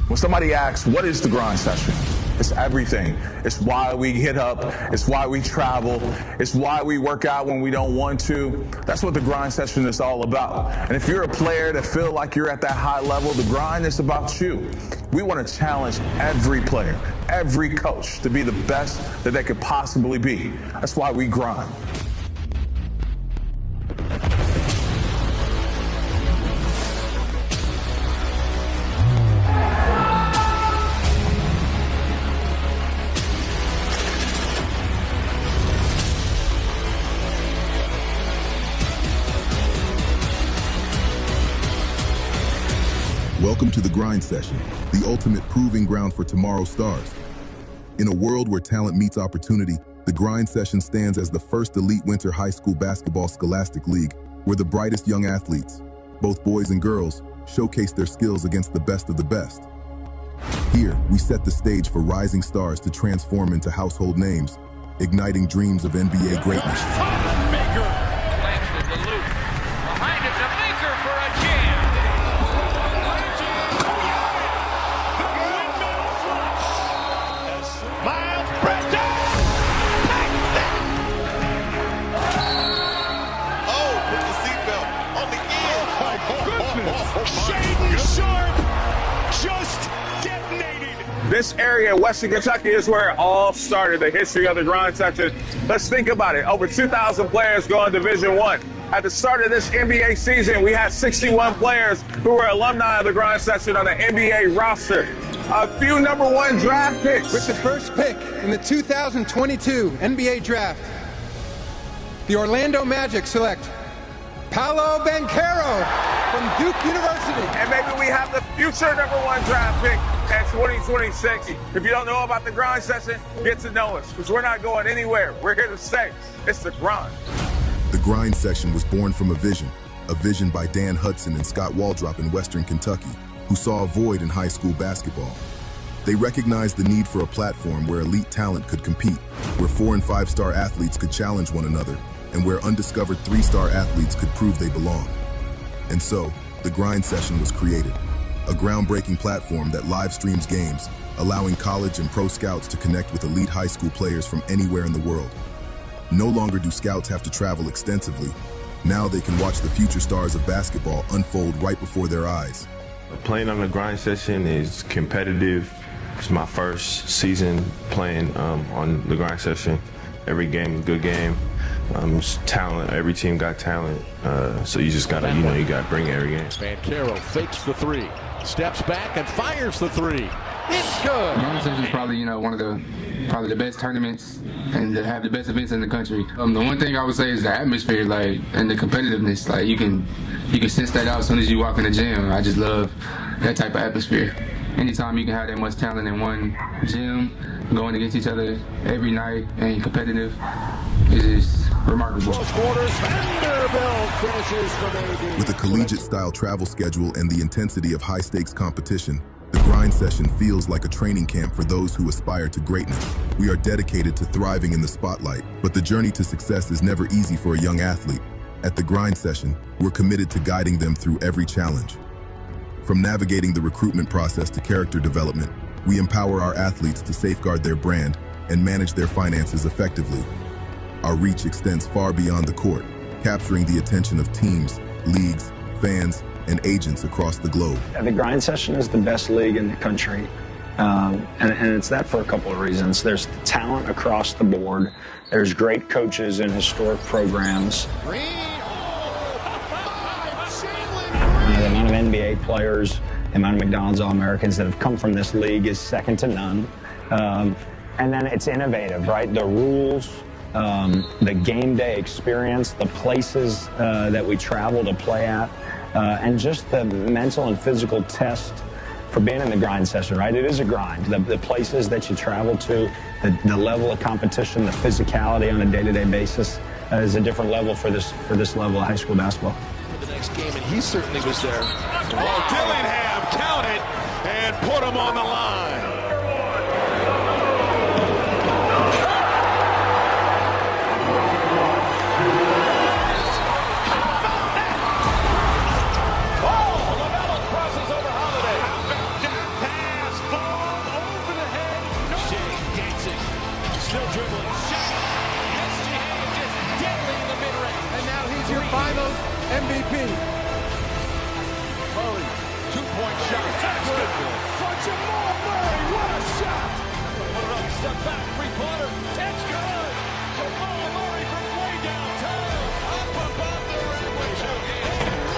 When somebody asks, what is the Grind Session? It's everything. It's why we hit up. It's why we travel. It's why we work out when we don't want to. That's what the Grind Session is all about. And if you're a player that feel like you're at that high level, the grind is about you. We want to challenge every player, every coach to be the best that they could possibly be. That's why we grind. Welcome to the Grind Session, the ultimate proving ground for tomorrow's stars. In a world where talent meets opportunity, the Grind Session stands as the first elite winter high school basketball scholastic league where the brightest young athletes, both boys and girls, showcase their skills against the best of the best. Here, we set the stage for rising stars to transform into household names, igniting dreams of NBA greatness. Baker lands the loop. Behind it to Baker for a jam. Miles Bridges! Oh, put the seatbelt on the end. Shaden Sharp just detonated. This area, Western Kentucky, is where it all started, the history of the Grind Session. Let's think about it. Over 2,000 players going Division I. At the start of this NBA season, we had 61 players who were alumni of the Grind Session on the NBA roster. A few #1 draft picks. With the first pick in the 2022 NBA Draft, the Orlando Magic select Paolo Banchero from Duke University. And maybe we have the future #1 draft pick at 2026. If you don't know about the Grind Session, get to know us, because we're not going anywhere. We're here to stay. It's the grind. The Grind Session was born from a vision by Dan Hudson and Scott Waldrop in Western Kentucky, who saw a void in high school basketball. They recognized the need for a platform where elite talent could compete, where 4- and 5-star athletes could challenge one another, and where undiscovered 3-star athletes could prove they belong. And so, the Grind Session was created, a groundbreaking platform that live streams games, allowing college and pro scouts to connect with elite high school players from anywhere in the world. No longer do scouts have to travel extensively. Now they can watch the future stars of basketball unfold right before their eyes. Playing on the Grind Session is competitive. It's my first season playing on the Grind Session. Every game is a good game. It's talent. Every team got talent. So you just gotta, you gotta bring it every game. Banchero fakes the three, steps back and fires the three. It's good. Grind Session is probably, one of the best tournaments and to have the best events in the country. The one thing I would say is the atmosphere, and the competitiveness. You can sense that out as soon as you walk in the gym. I just love that type of atmosphere. Anytime you can have that much talent in one gym, going against each other every night and competitive, it is remarkable. With a collegiate-style travel schedule and the intensity of high-stakes competition, the Grind Session feels like a training camp for those who aspire to greatness. We are dedicated to thriving in the spotlight, but the journey to success is never easy for a young athlete. At the Grind Session, we're committed to guiding them through every challenge. From navigating the recruitment process to character development, we empower our athletes to safeguard their brand and manage their finances effectively. Our reach extends far beyond the court, capturing the attention of teams, leagues, fans, and agents across the globe. The Grind Session is the best league in the country, and it's that for a couple of reasons. There's talent across the board. There's great coaches and historic programs. The amount of NBA players, the amount of McDonald's All-Americans that have come from this league is second to none. And then it's innovative, right? The rules, the game day experience, the places that we travel to play at, and just the mental and physical test for being in the Grind Session, right? It is a grind. The places that you travel to, the level of competition, the physicality on a day-to-day basis is a different level for this level of high school basketball. The next game, and he certainly was there. Oh, Dillingham counted and put him on the line. MVP. Murray, two-point shot. That's good. For Jamal Murray, what a shot. Put it up, step back, three-pointer. That's good. Jamal Murray from way downtown. Up above the rim with Joe Gaines.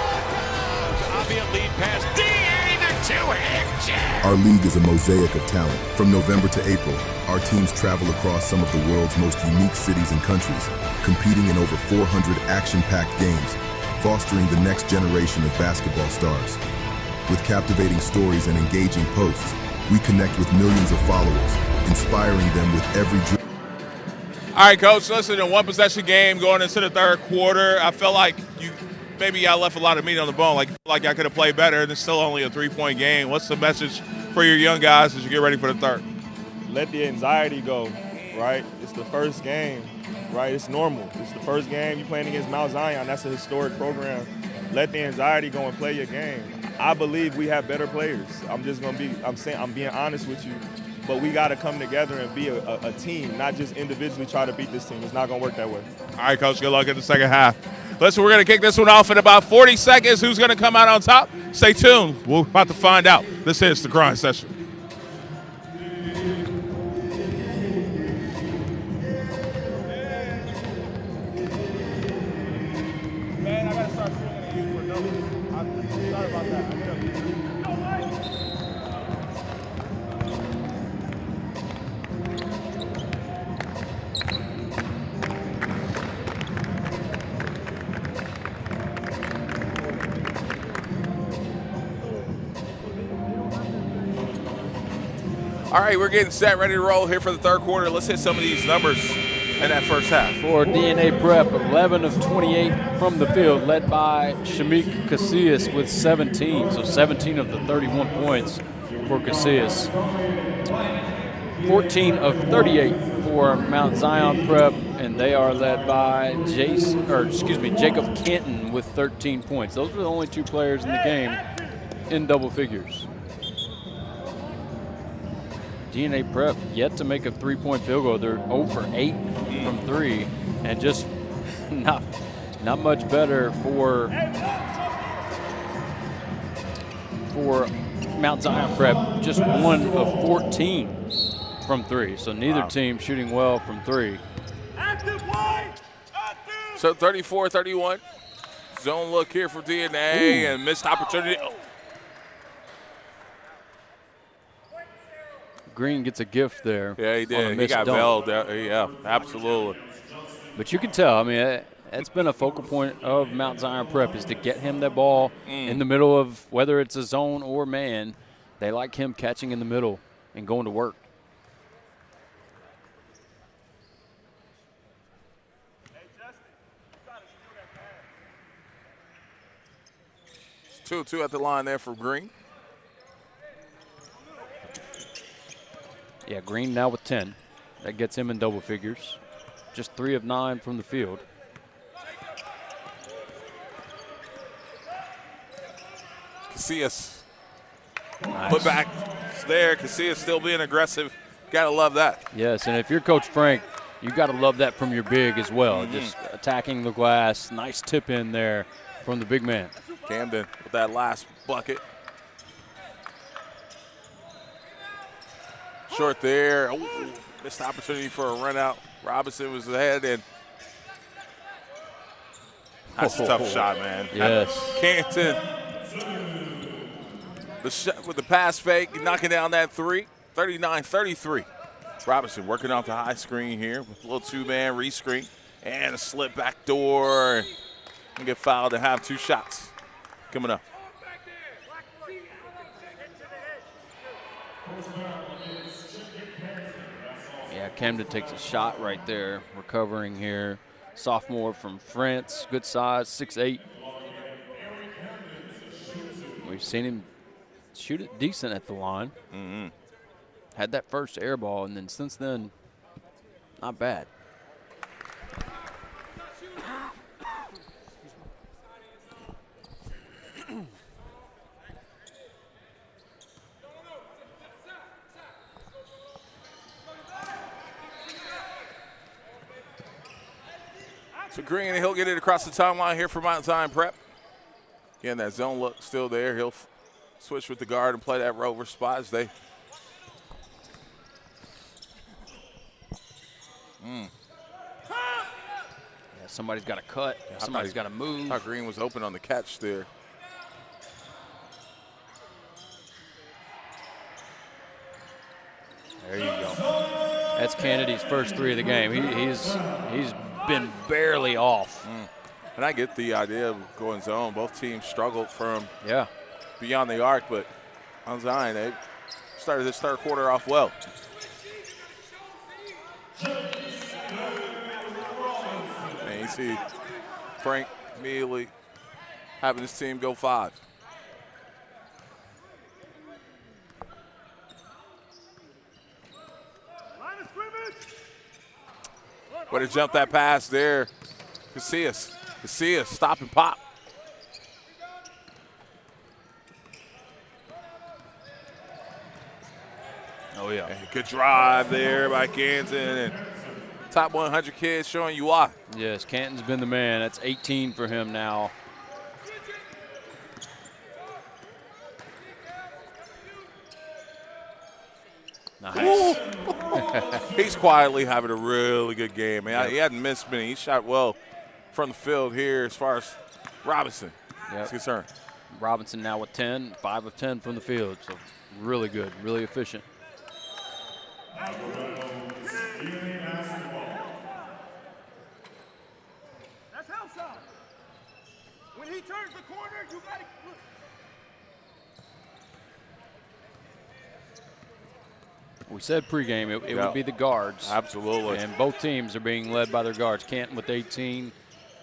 Obvious lead pass. D.A. the two-hand jab. Our league is a mosaic of talent. From November to April, our teams travel across some of the world's most unique cities and countries, competing in over 400 action-packed games, fostering the next generation of basketball stars. With captivating stories and engaging posts, we connect with millions of followers, inspiring them with every dream. All right, Coach, listen, a one-possession game going into the third quarter. I felt like maybe I left a lot of meat on the bone, like I could have played better, and it's still only a three-point game. What's the message for your young guys as you get ready for the third? Let the anxiety go, right? It's the first game. Right, it's normal. It's the first game you're playing against Mount Zion. That's a historic program. Let the anxiety go and play your game. I believe we have better players. I'm being honest with you, but we got to come together and be a team, not just individually try to beat this team. It's not going to work that way. All right, Coach, good luck in the second half. Listen, we're going to kick this one off in about 40 seconds. Who's going to come out on top? Stay tuned. We're about to find out. This is the Grind Session. All right, we're getting set, ready to roll here for the third quarter. Let's hit some of these numbers in that first half. For DNA Prep, 11 of 28 from the field, led by Shamik Casillas with 17. So 17 of the 31 points for Casillas. 14 of 38 for Mount Zion Prep, and they are led by Jacob Canton with 13 points. Those were the only two players in the game in double figures. DNA Prep yet to make a three-point field goal. They're 0 for 8 from three, and just not much better for Mount Zion Prep. Just 1 of 14 from three. So neither team shooting well from three. So 34-31. Zone look here for DNA and missed opportunity. Oh. Green gets a gift there. Yeah, he on a did. He missed got dunk. bailed. Yeah, absolutely. But you can tell, I mean, that's been a focal point of Mount Zion Prep is to get him that ball in the middle of whether it's a zone or man. They like him catching in the middle and going to work. It's 2-2 at the line there for Green. Yeah, Green now with 10. That gets him in double figures. Just 3 of 9 from the field. Casillas. Nice. Put back there. Casillas still being aggressive. Got to love that. Yes, and if you're Coach Frank, you got to love that from your big as well. Just attacking the glass. Nice tip in there from the big man. Camden with that last bucket. Short there. Ooh, missed opportunity for a run out. Robinson was ahead, and that's a tough shot, man. Yes. Canton. With the pass fake, knocking down that three. 39-33. Robinson working off the high screen here with a little two-man rescreen and a slip back door. And get fouled to have 2 shots coming up. Yeah, Camden takes a shot right there, recovering here. Sophomore from France, good size, 6'8". We've seen him shoot it decent at the line. Had that first air ball, and then since then, not bad. So Green, he'll get it across the timeline here for Mount Zion Prep. Again, that zone look still there. He'll switch with the guard and play that rover spot as they. Yeah, somebody's got to cut. Somebody's got to move. I thought Green was open on the catch there. There you go. That's Kennedy's first 3 of the game. He's been barely off. And I get the idea of going zone. Both teams struggled from Yeah. beyond the arc, but on Zion, they started this third quarter off well. And you see Frank immediately having his team go 5. Way to jump that pass there. Casillas, stop and pop. Oh, yeah. And good drive there by Canton. And top 100 kids showing you why. Yes, Canton's been the man. That's 18 for him now. Nice. He's quietly having a really good game. Man. He hadn't missed many. He shot well from the field here as far as Robinson is concerned. Robinson now with 10, 5 of 10 from the field. So really good, really efficient. That's outside. When he turns the corner, you got to look. We said pregame it would be the guards. Absolutely. And both teams are being led by their guards. Canton with 18,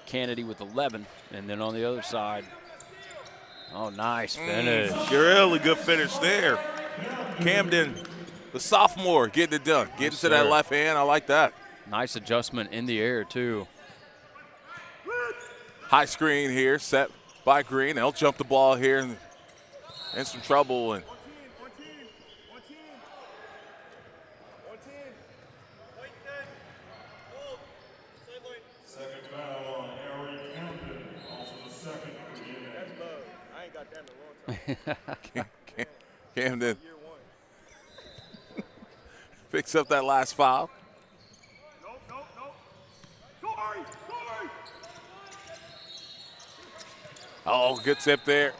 Kennedy with 11. And then on the other side, oh, nice finish. Really good finish there. Camden, the sophomore, getting it done. Getting to that left hand. I like that. Nice adjustment in the air, too. High screen here, set by Green. They'll jump the ball here and in some trouble. And Second foul on Harry Camden, also the second for the NBA. That's love. I ain't got that in a long time. Camden picks up that last foul. Nope. Go, Ari. Oh, good tip there.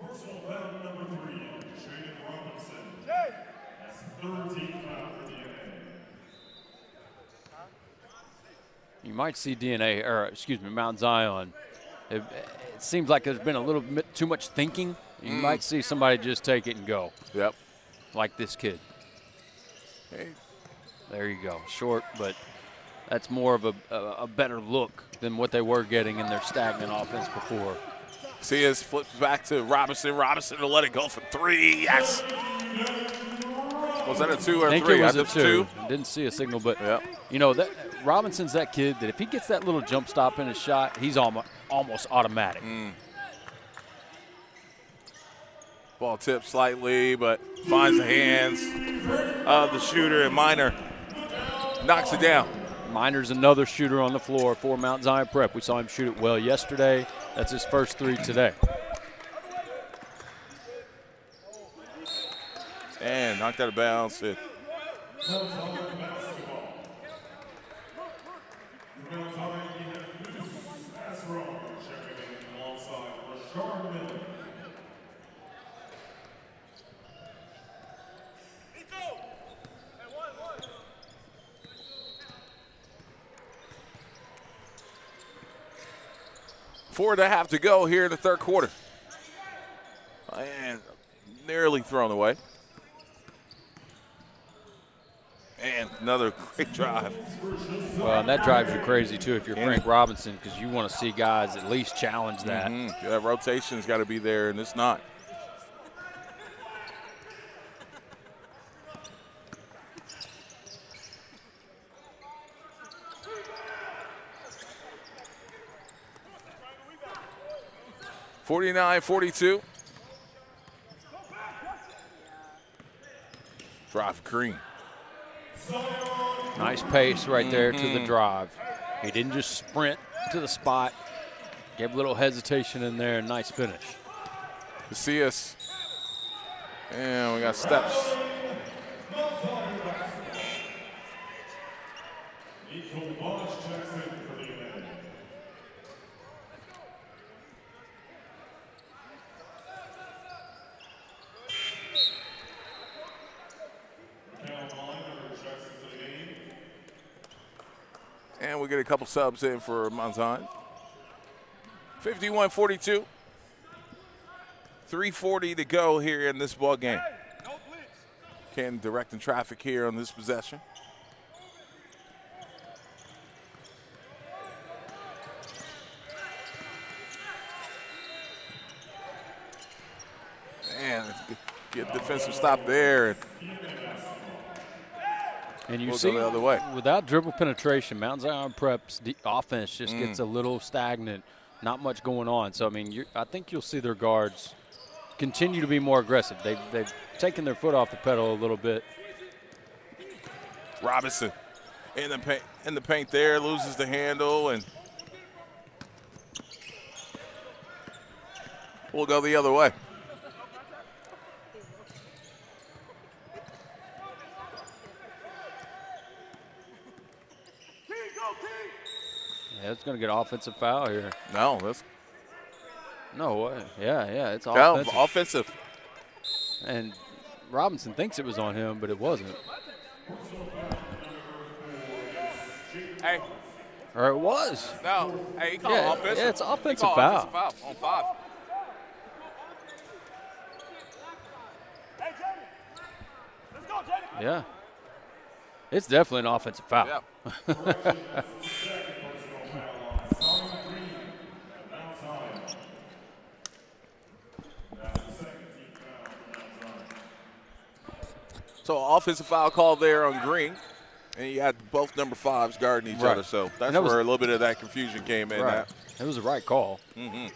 Personal foul might see Mount Zion. It seems like there's been a little bit too much thinking. You might see somebody just take it and go. Yep. Like this kid. Hey. There you go. Short, but that's more of a better look than what they were getting in their stagnant offense before. Cias flips back to Robinson. Robinson to let it go for 3. Yes. Was that a 2 or a 3? I think it was a 2. 2. Didn't see a signal, but you know that Robinson's that kid that if he gets that little jump stop in his shot, he's almost automatic. Ball tipped slightly, but finds the hands of the shooter, and Minor knocks it down. Minor's another shooter on the floor for Mount Zion Prep. We saw him shoot it well yesterday. That's his first 3 today. And knocked out of bounds. Four to have to go here in the third quarter. And nearly thrown away. And another great drive. Well, and that drives you crazy, too, if you're Frank Robinson, because you want to see guys at least challenge that. That rotation's got to be there, and it's not. (49-42). Drive Green. Nice pace right there to the drive. He didn't just sprint to the spot. Gave a little hesitation in there. Nice finish. Cias. And we got steps. And we get a couple subs in for Mount Zion. 51-42. 3:40 to go here in this ball game. Canton directing traffic here on this possession. Man, get a defensive stop there. And you We'll see, go the other way. Without dribble penetration, Mount Zion Prep's offense just gets a little stagnant, not much going on. So, I mean, I think you'll see their guards continue to be more aggressive. They've taken their foot off the pedal a little bit. Robinson in the paint there, loses the handle, and we'll go the other way. Yeah, it's going to get an offensive foul here. No, that's no way. Yeah, it's no, offensive. offensive. And Robinson thinks it was on him, but it wasn't. Hey. Or it was. No. Hey, he called offensive. Yeah, it's offensive He called foul. Offensive foul on 5. Yeah. It's definitely an offensive foul. Yeah. So offensive foul call there on Green, and you had both number 5s guarding each Right. other. So that's that was- where a little bit of that confusion came in. Right. It was the right call. Mm-hmm.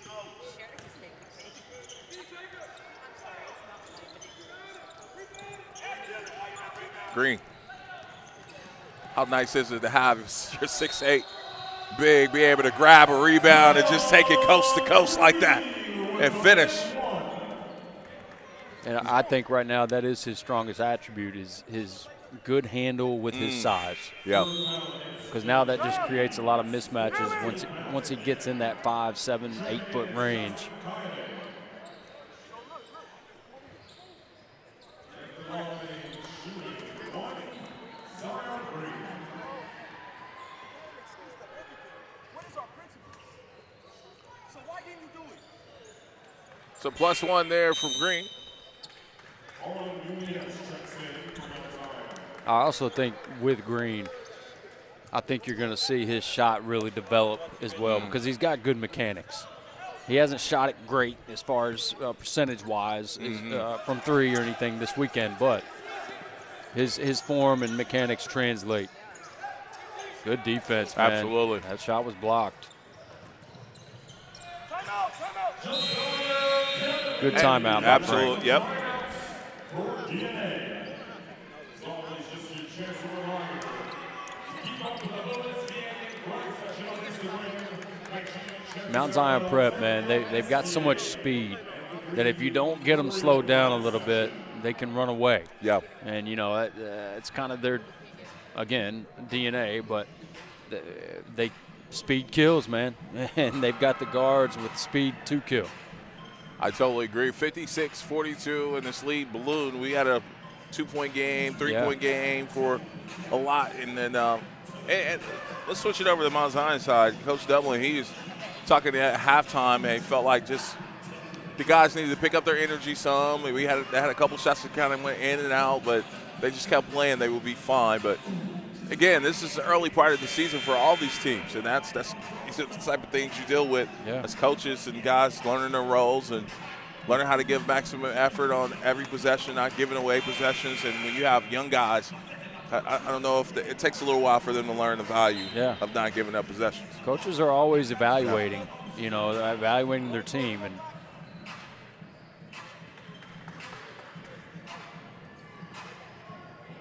Green. How nice is it to have your 6'8" big be able to grab a rebound and just take it coast to coast like that and finish. And I think right now that is his strongest attribute is his good handle with his size. Yeah. Because now that just creates a lot of mismatches once he gets in that 5, 7, 8 foot range. So +1 there from Green. I also think with Green, I think you're going to see his shot really develop as well because he's got good mechanics. He hasn't shot it great as far as percentage-wise from three or anything this weekend, but his form and mechanics translate. Good defense, man. Absolutely. That shot was blocked. Good timeout. Absolutely. Yep. Mount Zion Prep, man, they've got so much speed that if you don't get them slowed down a little bit, they can run away. Yeah. And, you know, it's kind of their, again, DNA, but speed kills, man. And they've got the guards with speed to kill. I totally agree. 56-42 in this lead balloon. We had a 2-point game, 3-point game for a lot. And then and let's switch it over to the Mount Zion side. Coach Dublin, he was talking at halftime, and he felt like just the guys needed to pick up their energy some. They had a couple shots that kind of went in and out, but they just kept playing. They would be fine. But, again, this is the early part of the season for all these teams, and these are the type of things you deal with as coaches and guys learning their roles and learning how to give maximum effort on every possession, not giving away possessions. And when you have young guys, I don't know if it takes a little while for them to learn the value of not giving up possessions. Coaches are always evaluating, you know, evaluating their team. And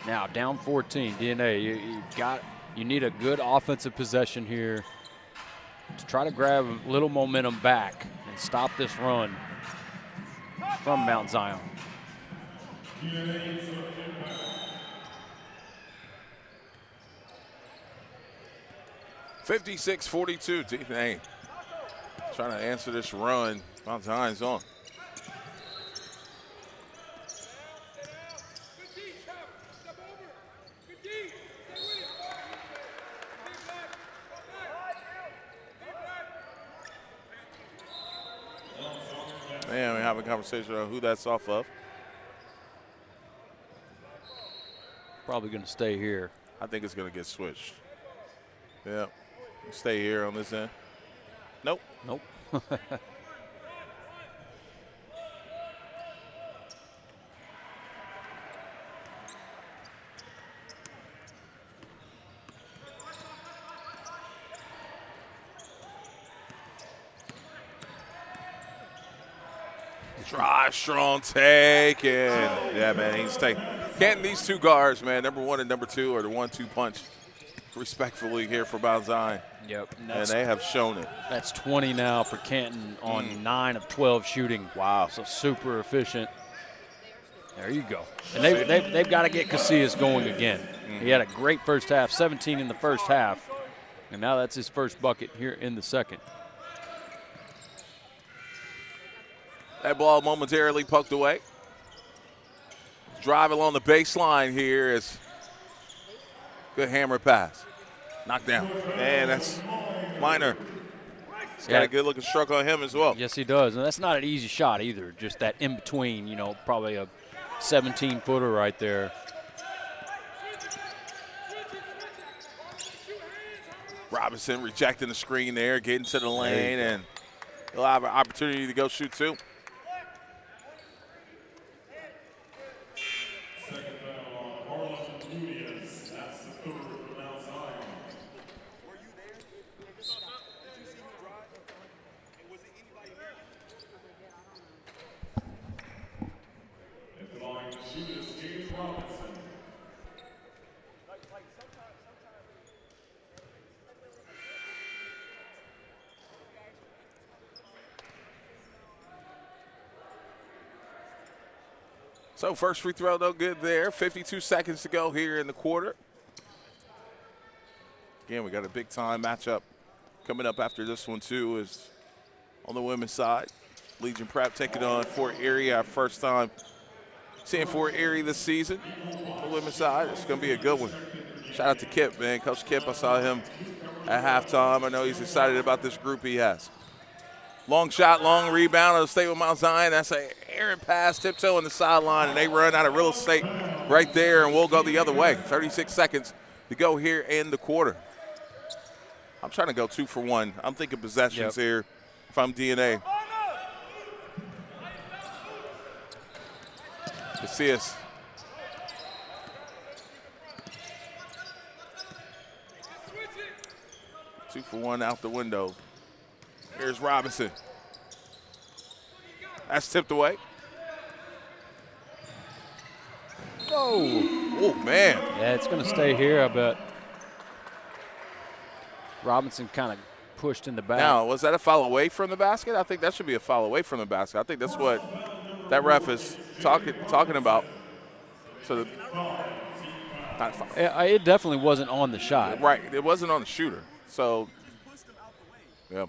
now down 14, DNA. You need a good offensive possession here to try to grab a little momentum back and stop this run from Mount Zion. 56-42, DNA trying to answer this run. Mount Zion's on. Man, we're having a conversation on who that's off of. Probably going to stay here. I think it's going to get switched. Yeah. Stay here on this end. Nope. Nope. Drive, strong take, and yeah, man, he's taking. Can't these two guards, man, number 1 and number 2 are the 1-2 punch, respectfully here for Mount Zion. Yep. And they have shown it. That's 20 now for Canton on 9 of 12 shooting. Wow. So super efficient. There you go. And they've got to get Casillas going again. He had a great first half, 17 in the first half, and now that's his first bucket here in the second. That ball momentarily poked away. Drive along the baseline here is good hammer pass. Knockdown. Man, that's Minor. He's got a good looking stroke on him as well. Yes, he does. And that's not an easy shot either. Just that in between, you know, probably a 17-footer right there. Robinson rejecting the screen there, getting to the lane, and he'll have an opportunity to go shoot too. So first free throw, no good there. 52 seconds to go here in the quarter. Again, we got a big time matchup coming up after this one too, is on the women's side. Legion Prep taking on Fort Erie, our first time seeing Fort Erie this season. On the women's side, it's gonna be a good one. Shout out to Kip, man. Coach Kip, I saw him at halftime. I know he's excited about this group he has. Long shot, long rebound. It'll stay with Mount Zion. That's an errant pass, tiptoe on the sideline, and they run out of real estate right there, and we'll go the other way. 36 seconds to go here in the quarter. I'm trying to go 2 for 1. I'm thinking possessions here if I'm DNA. Casillas. Two for 1 out the window. Here's Robinson. That's tipped away. Oh, man. Yeah, it's going to stay here, I bet. Robinson kind of pushed in the back. Now, was that a foul away from the basket? I think that should be a foul away from the basket. I think that's what that ref is talking about. So, not a foul. It definitely wasn't on the shot. Right, it wasn't on the shooter. So, yeah.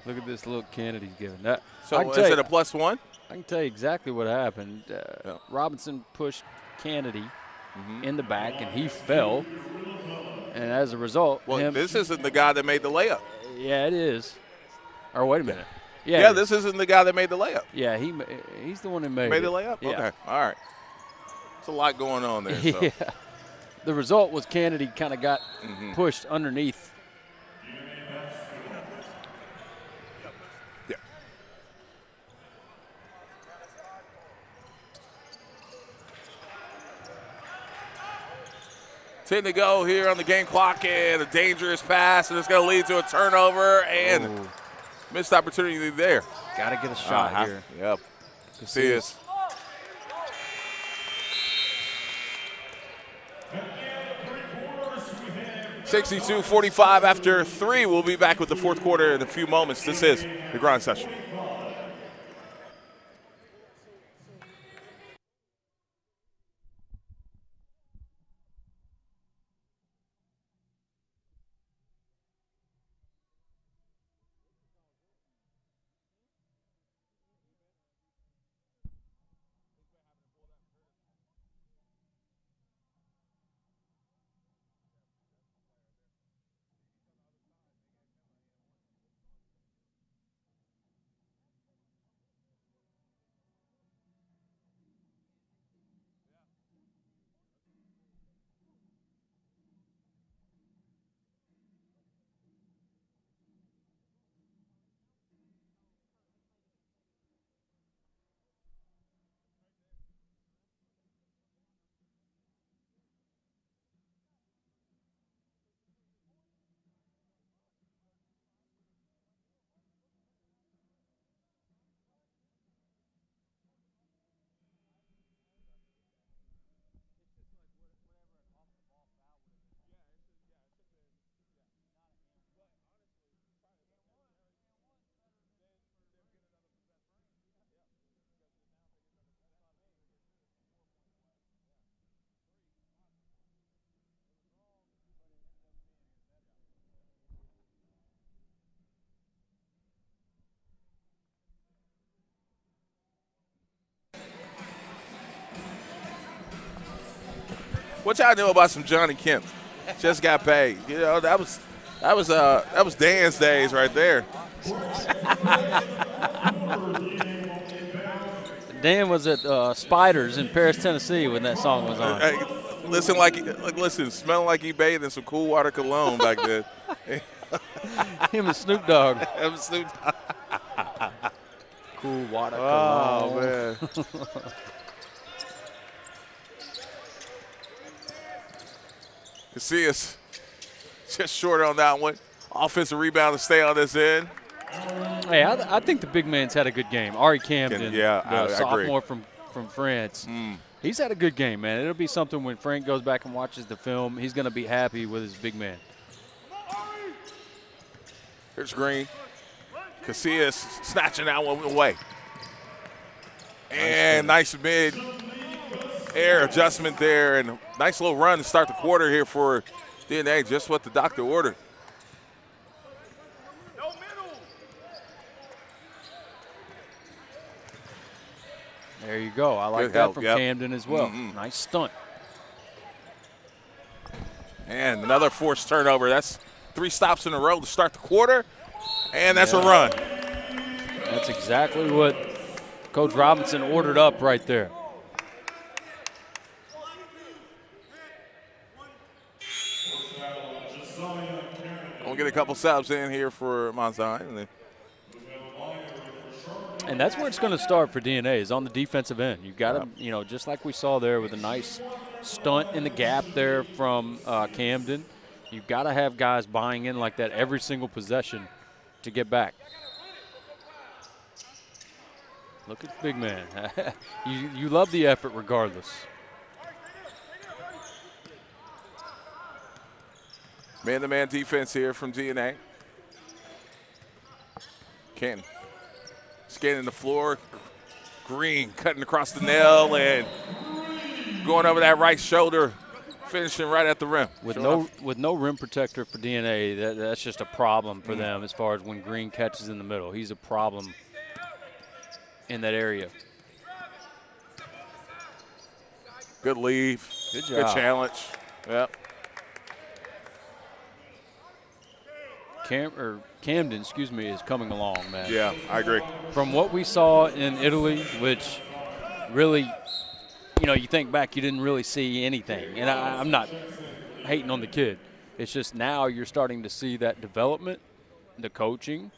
Look at this look Kennedy's giving. That, so is it a +1? I can tell you exactly what happened. Robinson pushed Kennedy in the back, and he fell. And as a result, this isn't the guy that made the layup. Yeah, it is. Or wait a minute. Yeah, this isn't the guy that made the layup. Yeah, he's the one who made the layup? Yeah. Okay, all right. There's a lot going on there. So. Yeah. The result was Kennedy kind of got pushed underneath. Yeah. 10 to go here on the game clock, and a dangerous pass, and it's going to lead to a turnover and missed opportunity there. Got to get a shot here. Yep. Casillas. (62-45) after 3. We'll be back with the fourth quarter in a few moments. This is the Grind Session. What y'all know about some Johnny Kemp? Just got paid. You know, that was Dan's days right there. Dan was at Spiders in Paris, Tennessee when that song was on. Listen, smelling like he bathed in some Cool Water cologne back then. Him and Snoop Dogg. Cool Water cologne. Oh, man. Casillas just short on that one. Offensive rebound to stay on this end. Hey, I think the big man's had a good game. Ari Camden, I sophomore from France. He's had a good game, man. It'll be something when Frank goes back and watches the film. He's going to be happy with his big man. Here's Green. Casillas snatching that one away. And nice mid-air adjustment there, and nice little run to start the quarter here for DNA, just what the doctor ordered. There you go. I like Good that help, from yep. Camden as well. Nice stunt. And another forced turnover. That's 3 stops in a row to start the quarter, and that's a run. That's exactly what Coach Robinson ordered up right there. We'll get a couple subs in here for Mount Zion. And that's where it's going to start for DNA, is on the defensive end. You've got to, you know, just like we saw there with a nice stunt in the gap there from Camden, you've got to have guys buying in like that every single possession to get back. Look at the big man. you love the effort regardless. Man-to-man defense here from DNA. Canton scanning the floor. Green cutting across the nail and going over that right shoulder, finishing right at the rim. With no rim protector for DNA, that's just a problem for them as far as when Green catches in the middle. He's a problem in that area. Good leave. Good job. Good challenge. Yep. Camden, excuse me, is coming along, man. Yeah, I agree. From what we saw in Italy, which really, you know, you think back, you didn't really see anything. And I'm not hating on the kid. It's just now you're starting to see that development, the coaching,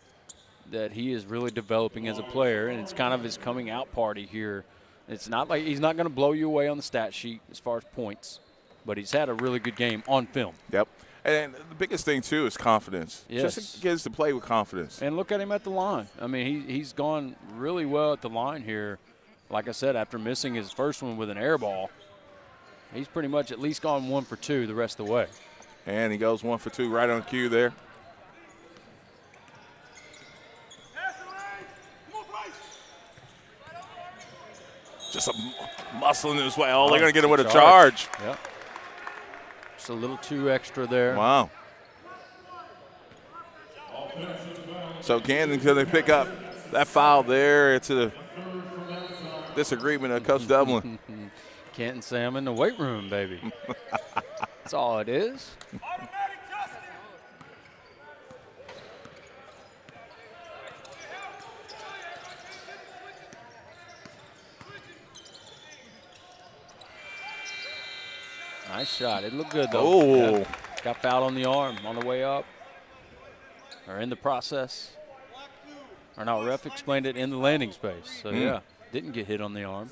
that he is really developing as a player, and it's kind of his coming out party here. It's not like he's not going to blow you away on the stat sheet as far as points, but he's had a really good game on film. Yep. And the biggest thing, too, is confidence. Yes. Just kids to play with confidence. And look at him at the line. I mean, he's gone really well at the line here. Like I said, after missing his first one with an air ball, he's pretty much at least gone 1 for 2 the rest of the way. And he goes 1 for 2 right on cue there. Just a muscling his way. Oh, they're going to get him with a charge. Yep. Just a little too extra there. Wow. So Camden, can they pick up that foul there? It's a disagreement of Coach Dublin. Canton Sam in the weight room, baby. That's all it is. Nice shot. It looked good, though. Oh. Yeah. Got fouled on the arm on the way up. Or in the process. Or no, ref explained it in the landing space. So, yeah, didn't get hit on the arm.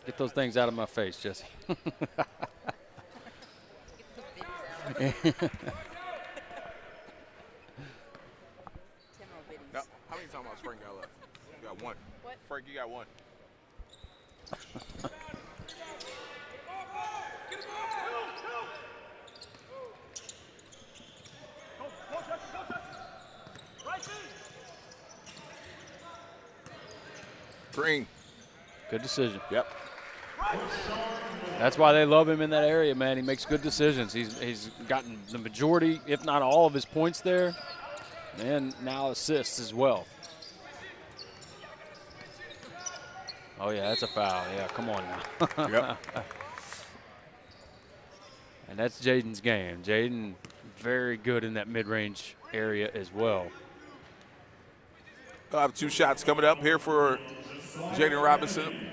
Get those things out of my face, Jesse. No, how many times about Frank got left? You got 1. What? Frank, you got 1. Green. Good decision. Yep. That's why they love him in that area, man. He makes good decisions. He's gotten the majority, if not all, of his points there, and now assists as well. Oh, yeah, that's a foul. Yeah, come on now. Yep. And that's Jaden's game. Jaden very good in that mid-range area as well. I'll have 2 shots coming up here for Jaden Robinson.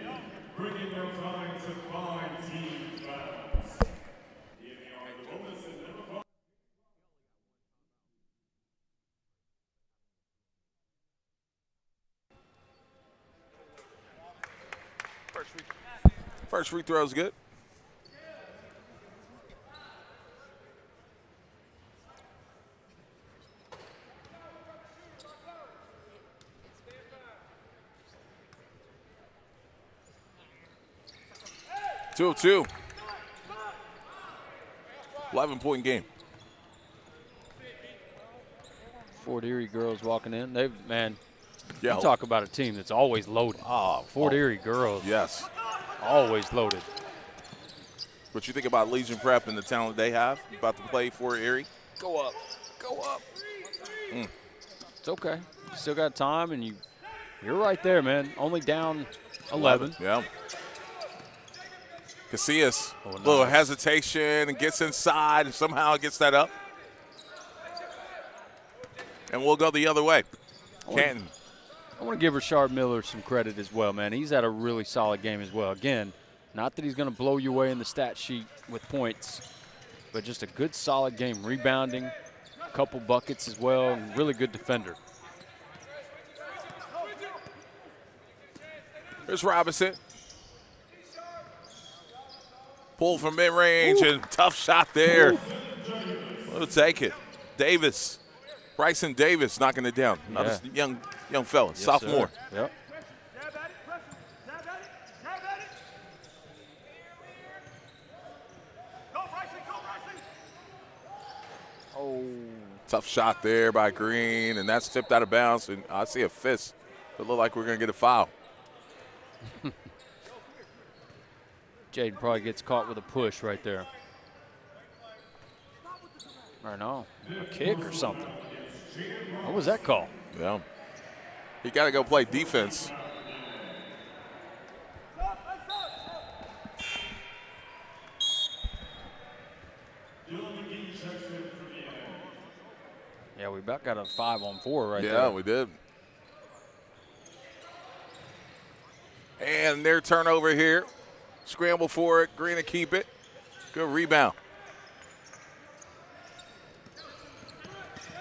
First free throw is good. Two of 2. 11-point game. Fort Erie girls walking in. They've, man, Yeah. you talk about a team that's always loaded. Fort Erie girls. Yes. Always loaded. What you think about Legion Prep and the talent they have about to play for Erie? Go up. Go up. Mm. It's okay. You still got time, and you're right there, man. Only down 11. Yeah. Casillas, Oh, nice. little hesitation and gets inside and somehow gets that up. And we'll go the other way. Canton. I want to give Rashard Miller some credit as well, man. He's had a really solid game as well. Again, not that he's going to blow you away in the stat sheet with points, but just a good, solid game. Rebounding, a couple buckets as well, and really good defender. Here's Robinson. Pull from mid-range and tough shot there. We'll take it. Davis. Bryson Davis knocking it down. Another young fella, Yes, sophomore. sir. Yep. Oh. Tough shot there by Green, and that's tipped out of bounds. And I see a fist. It looked like we're going to get a foul. Jaden probably gets caught with a push right there. Or no, a kick or something. What was that call? Yeah. He got to go play defense. Yeah, we about got a 5-on-4 right there. Yeah, we did. And their turnover here. Scramble for it. Green to keep it. Good rebound.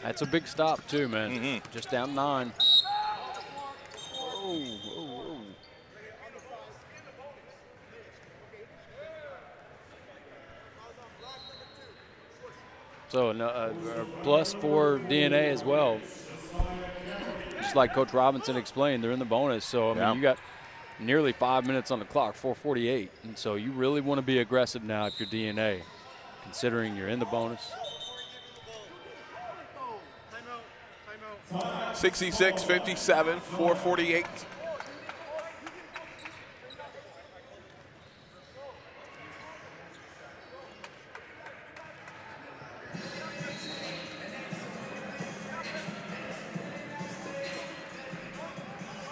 That's a big stop, too, man. Mm-hmm. Just down 9. Oh, oh, oh. So a plus for DNA as well. Just like Coach Robinson explained, they're in the bonus. So, I mean, you got nearly 5 minutes on the clock, 4:48. And so you really want to be aggressive now if you're DNA, considering you're in the bonus. 66-57, 4:48.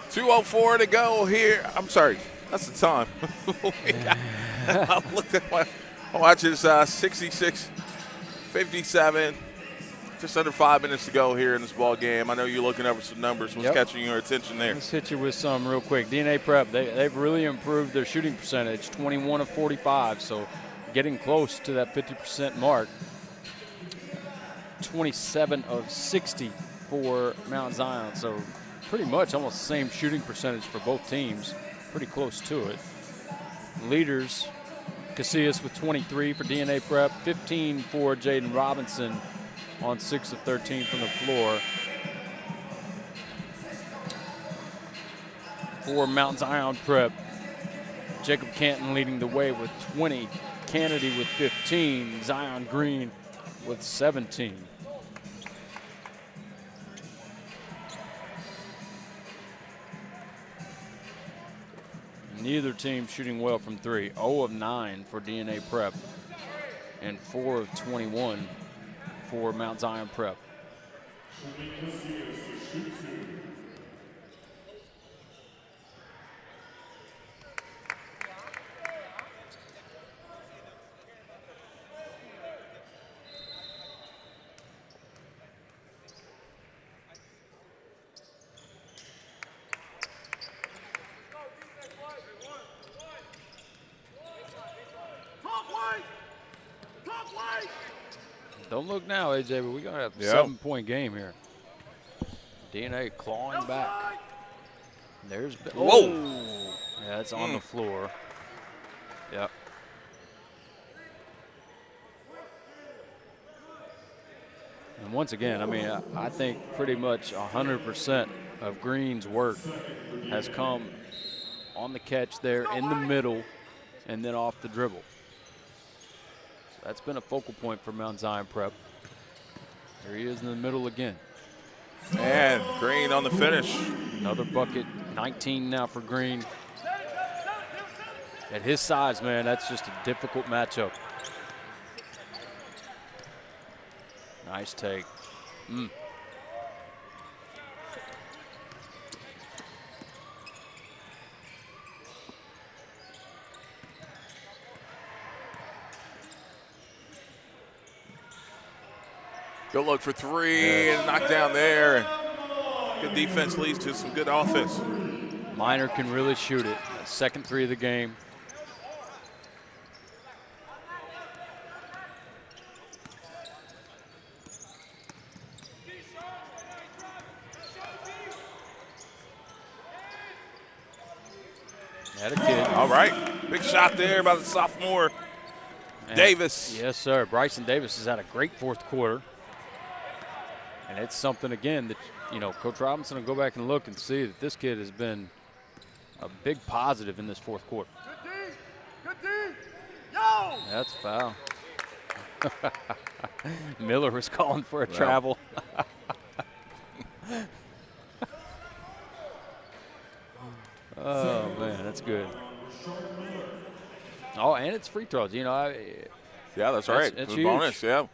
.204 to go here. I'm sorry, that's the time. I looked at my watch. Is 66-57. Just under 5 minutes to go here in this ball game. I know you're looking over some numbers. What's catching your attention there? Let's hit you with some real quick. DNA Prep, they've really improved their shooting percentage, 21 of 45, so getting close to that 50% mark. 27 of 60 for Mount Zion, so pretty much almost the same shooting percentage for both teams. Pretty close to it. Leaders, Casillas with 23 for DNA Prep, 15 for Jaden Robinson on 6 of 13 from the floor. For Mount Zion Prep, Jacob Canton leading the way with 20, Kennedy with 15, Zion Green with 17. Neither team shooting well from 3. 0 of 9 for DNA Prep and 4 of 21 for Mount Zion Prep. Don't look now, AJ, but we got a 7-point game here. DNA clawing back. There's whoa. Yeah, it's on the floor. Yep. And once again, I mean, I think pretty much 100% of Green's work has come on the catch there in the middle and then off the dribble. That's been a focal point for Mount Zion Prep. There he is in the middle again. And Green on the finish. Another bucket, 19 now for Green. At his size, man, that's just a difficult matchup. Nice take. Good look for three and knock down there. Good defense leads to some good offense. Minor can really shoot it. Second three of the game. Had a kid. All right. Big shot there by the sophomore, Davis. Yes, sir. Bryson Davis has had a great fourth quarter. And it's something, again, that, you know, Coach Robinson will go back and look and see that this kid has been a big positive in this fourth quarter. Good D. Yo! That's foul. Miller was calling for a travel. Oh, man, that's good. Oh, and it's free throws. You know, yeah, that's right. It's It was huge. bonus, yeah.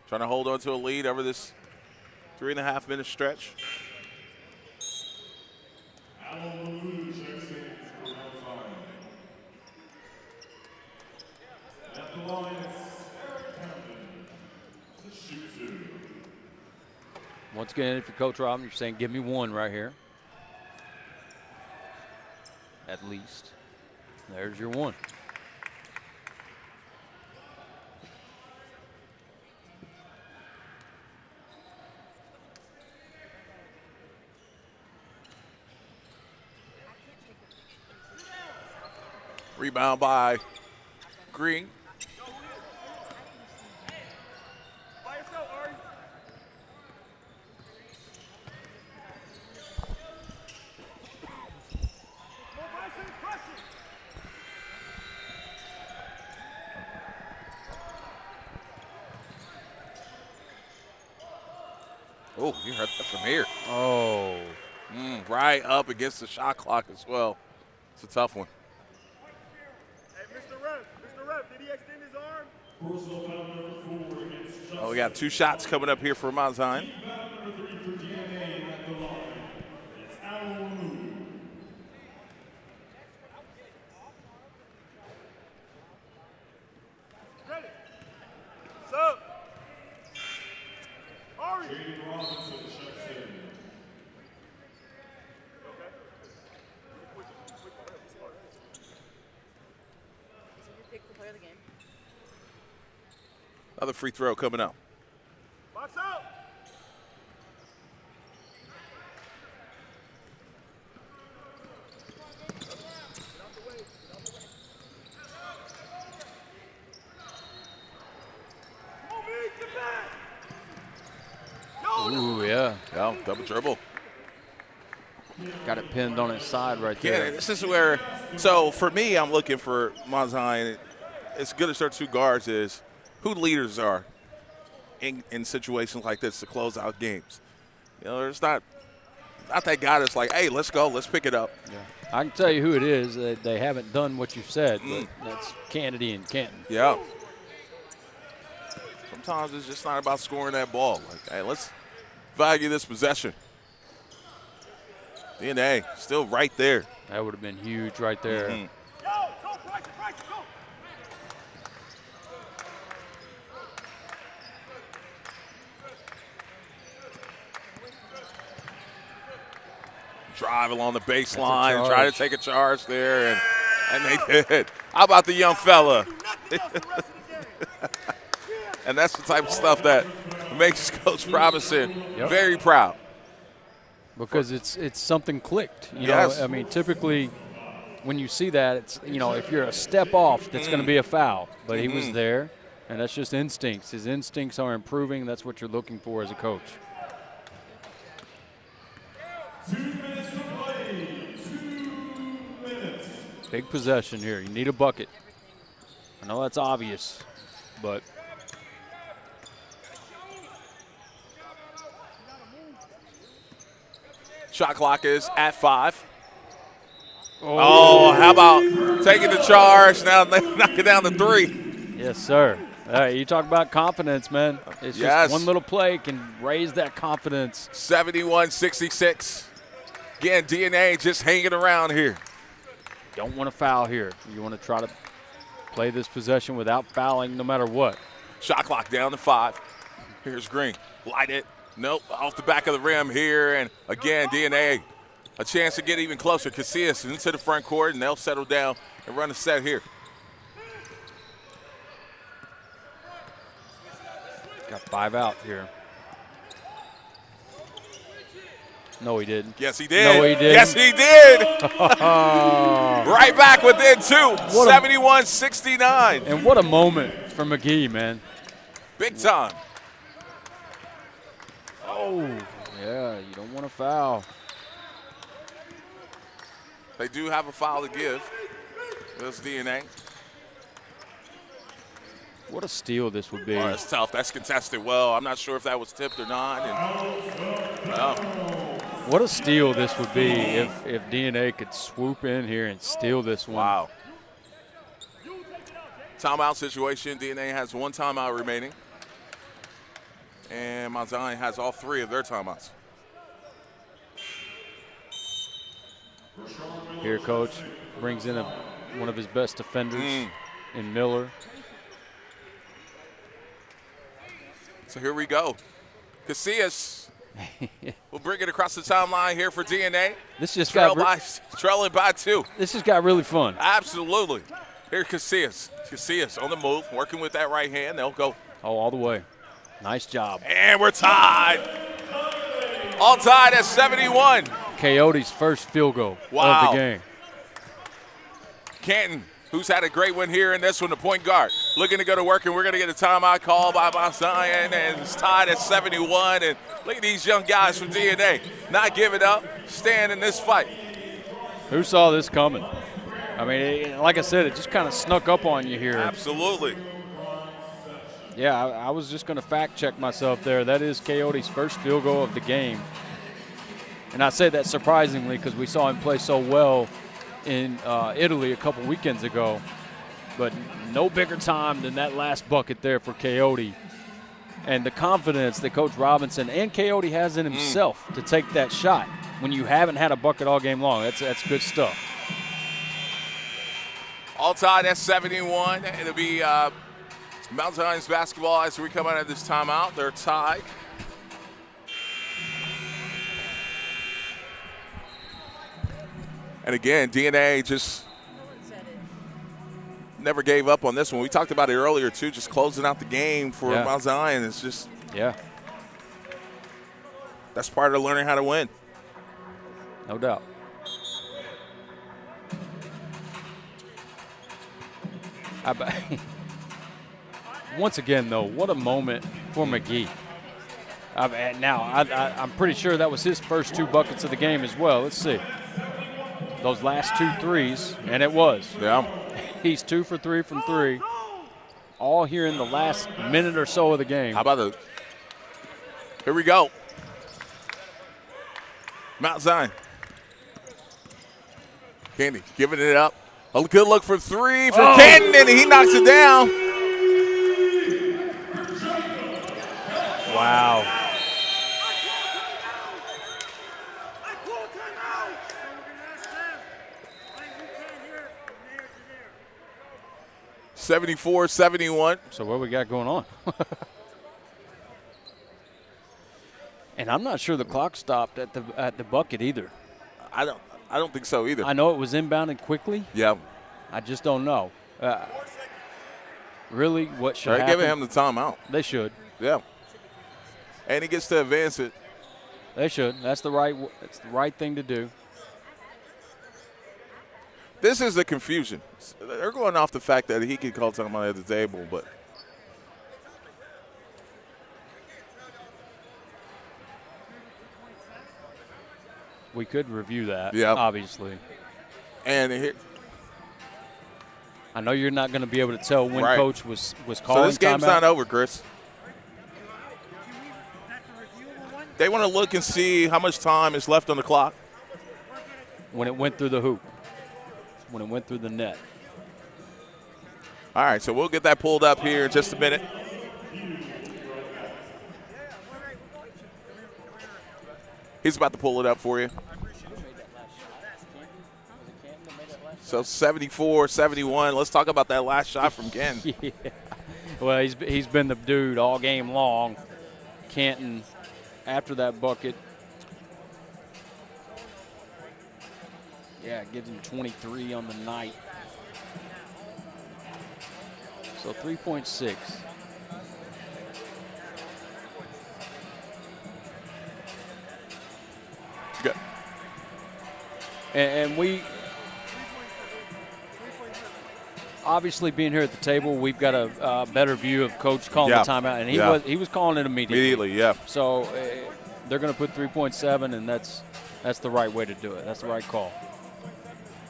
Trying to hold on to a lead over this 3.5-minute stretch. Once again, if you're Coach Robinson, you're saying, give me one right here. At least. There's your one. Rebound by Green. By yourself, Ari. More Bryson, pressure. Oh, you heard that from here. Oh. Right up against the shot clock as well. It's a tough one. Hey, Mr. Ref, did he extend his arm? Oh, we got 2 shots coming up here for Mount Zion. Ready. So. Ari. Player of the game. Another free throw coming up. Box out. Ooh, yeah. Yeah, double dribble. Got it pinned on its side right Yeah, there. this is where, so for me, I'm looking for Mount Zion. As good as their 2 guards is, who leaders are in situations like this to close out games. You know, there's not that guy that's like, hey, let's go, let's pick it up. Yeah. I can tell you who it is. They haven't done what you said, but that's Kennedy and Kenton. Yeah. Sometimes it's just not about scoring that ball. Like, hey, let's value this possession. DNA still right there. That would have been huge right there. Yo, go, Bryson, go. Drive along the baseline, charge. try to take a charge there, and they did. How about the young fella? And that's the type of stuff that makes Coach Robinson very proud. Because it's something clicked. You Yes. know, I mean, typically when you see that, it's, you know, if you're a step off, that's going to be a foul. But he was there, and that's just instincts. His instincts are improving. That's what you're looking for as a coach. 2 minutes to play. 2 minutes. Big possession here. You need a bucket. I know that's obvious, but Shot clock is at 5. Oh, how about taking the charge, now knock it down to 3. Yes, sir. All right, you talk about confidence, man. It's just one little play can raise that confidence. 71-66. Again, DNA just hanging around here. Don't want to foul here. You want to try to play this possession without fouling no matter what. Shot clock down to 5. Here's Green. Light it. Nope. Off the back of the rim here. And again, DNA a chance to get even closer. Casillas into the front court, and they'll settle down and run a set here. Got 5 out here. No, he didn't. Yes, he did. No, he didn't. Yes, he did. Right back within 2. 71-69. And what a moment for McGee, man. Big time. Oh, yeah, you don't want to foul. They do have a foul to give. There's DNA. What a steal this would be. Oh, that's tough. That's contested well. I'm not sure if that was tipped or not. What a steal this would be if DNA could swoop in here and steal this one. Wow. Timeout situation. DNA has 1 timeout remaining. And Mount Zion has all 3 of their timeouts. Here, Coach brings in one of his best defenders in Miller. So here we go. Casillas will bring it across the timeline here for DNA. This just trailing by 2. This just got really fun. Absolutely. Here, Casillas. Casillas on the move, working with that right hand. They'll go. Oh, all the way. Nice job. And we're tied. All tied at 71. Coyotes' first field goal of the game. Canton, who's had a great one here in this one, the point guard, looking to go to work, and we're going to get a timeout call by Mount Zion, and it's tied at 71. And look at these young guys from DNA, not giving up, staying in this fight. Who saw this coming? I mean, like I said, it just kind of snuck up on you here. Absolutely. Yeah, I was just going to fact check myself there. That is Coyotes' first field goal of the game. And I say that surprisingly because we saw him play so well in Italy a couple weekends ago. But no bigger time than that last bucket there for Coyote. And the confidence that Coach Robinson and Coyote has in himself to take that shot when you haven't had a bucket all game long. That's good stuff. All tied at 71. It'll be Mount Zion's basketball as we come out of this timeout. They're tied. And again, DNA just never gave up on this one. We talked about it earlier, too, just closing out the game for Mount Zion. It's just that's part of learning how to win. No doubt. Once again, though, what a moment for McGee. I'm pretty sure that was his first 2 buckets of the game as well. Let's see. Those last 2 threes, and it was. Yeah. He's 2 for 3 from 3, all here in the last minute or so of the game. How about here we go. Mount Zion. Candy giving it up. A good look for 3 from Canton, and he knocks it down. Wow. (74-71). So what we got going on? And I'm not sure the clock stopped at the bucket either. I don't think so either. I know it was inbounded quickly. Yeah. I just don't know. Really, what should They're happen? giving him the timeout. They should. Yeah. And he gets to advance it. They should. That's the right thing to do. This is the confusion. They're going off the fact that he could call timeout at the table, but we could review that. Yeah. Obviously. And here, I know you're not going to be able to tell when Coach was calling timeout. So this game's not over, Chris. they want to look and see how much time is left on the clock. When it went through the hoop, when it went through the net. All right, so we'll get that pulled up here in just a minute. He's about to pull it up for you. So 74-71. Let's talk about that last shot from Ken. Yeah. Well, he's been the dude all game long. Canton, after that bucket, yeah, gives him 23 on the night. So 3.6. Good. And we, obviously being here at the table, we've got a better view of Coach calling the timeout, and he was calling it immediately. Immediately, yeah. So they're going to put 3.7, and that's the right way to do it. That's the right call.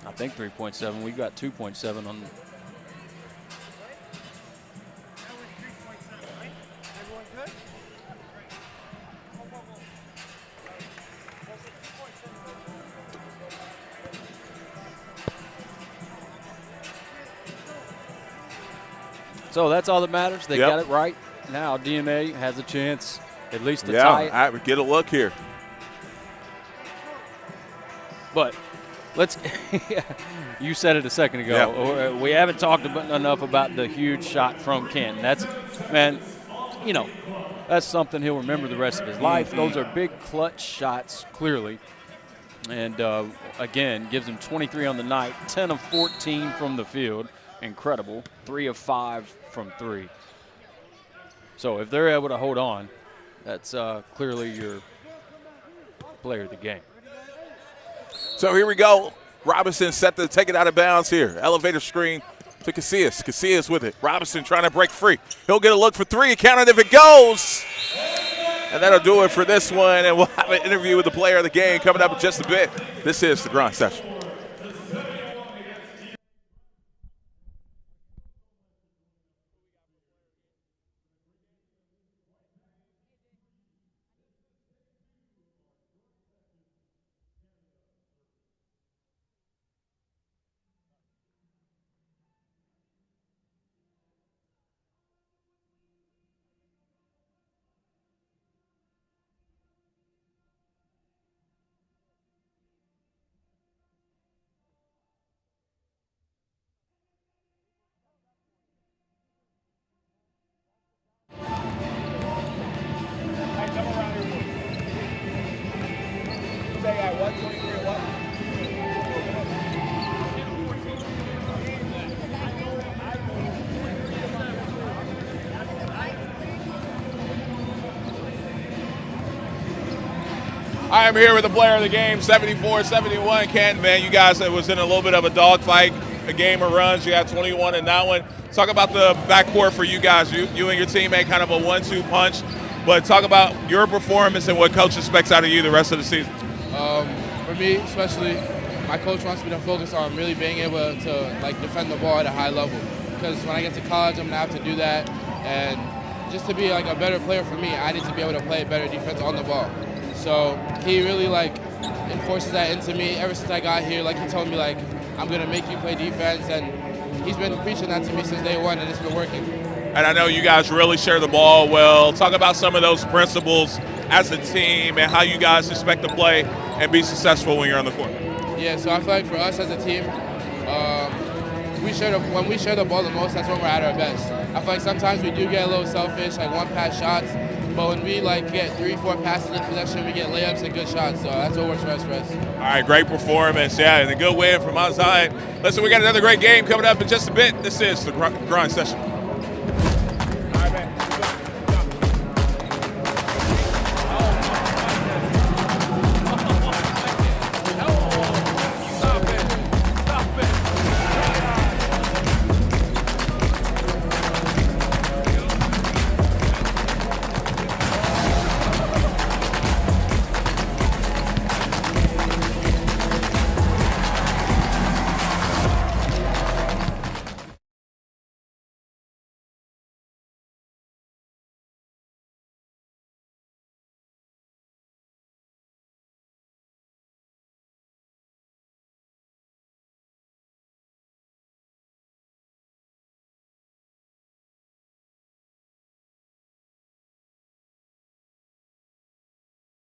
I think 3.7. We've got 2.7 on. So that's all that matters. They got it right. Now DNA has a chance at least to tie it. Yeah, get a look here. But let's – you said it a second ago. We haven't talked enough about the huge shot from Canton. That's – man, you know, that's something he'll remember the rest of his life. Those are big clutch shots, clearly. And, again, gives him 23 on the night, 10 of 14 from the field. Incredible. 3 of 5 from 3. So if they're able to hold on, that's clearly your player of the game. So here we go. Robinson set to take it out of bounds here. Elevator screen to Casillas. Casillas with it. Robinson trying to break free. He'll get a look for 3. Count it if it goes. And that'll do it for this one. And we'll have an interview with the player of the game coming up in just a bit. This is the Grind Session. I am here with the player of the game, 74-71. Canton, man, you guys was in a little bit of a dogfight, a game of runs. You had 21 in that one. Talk about the backcourt for you guys. You and your teammate, kind of a 1-2 punch. But talk about your performance and what coach expects out of you the rest of the season. For me, especially, my coach wants me to focus on really being able to defend the ball at a high level. Because when I get to college, I'm gonna have to do that. And just to be a better player for me, I need to be able to play better defense on the ball. So he really enforces that into me ever since I got here. He told me I'm gonna make you play defense, and he's been preaching that to me since day one, and it's been working. And I know you guys really share the ball well. Talk about some of those principles as a team and how you guys expect to play and be successful when you're on the court. Yeah, so I feel like for us as a team, when we share the ball the most, that's when we're at our best. I feel like sometimes we do get a little selfish, one-pass shots. But when we get 3-4 passes in possession, we get layups and good shots. So that's what works for us. All right, great performance. Yeah, and a good win from Mount Zion. Listen, we got another great game coming up in just a bit. This is the Grind Session.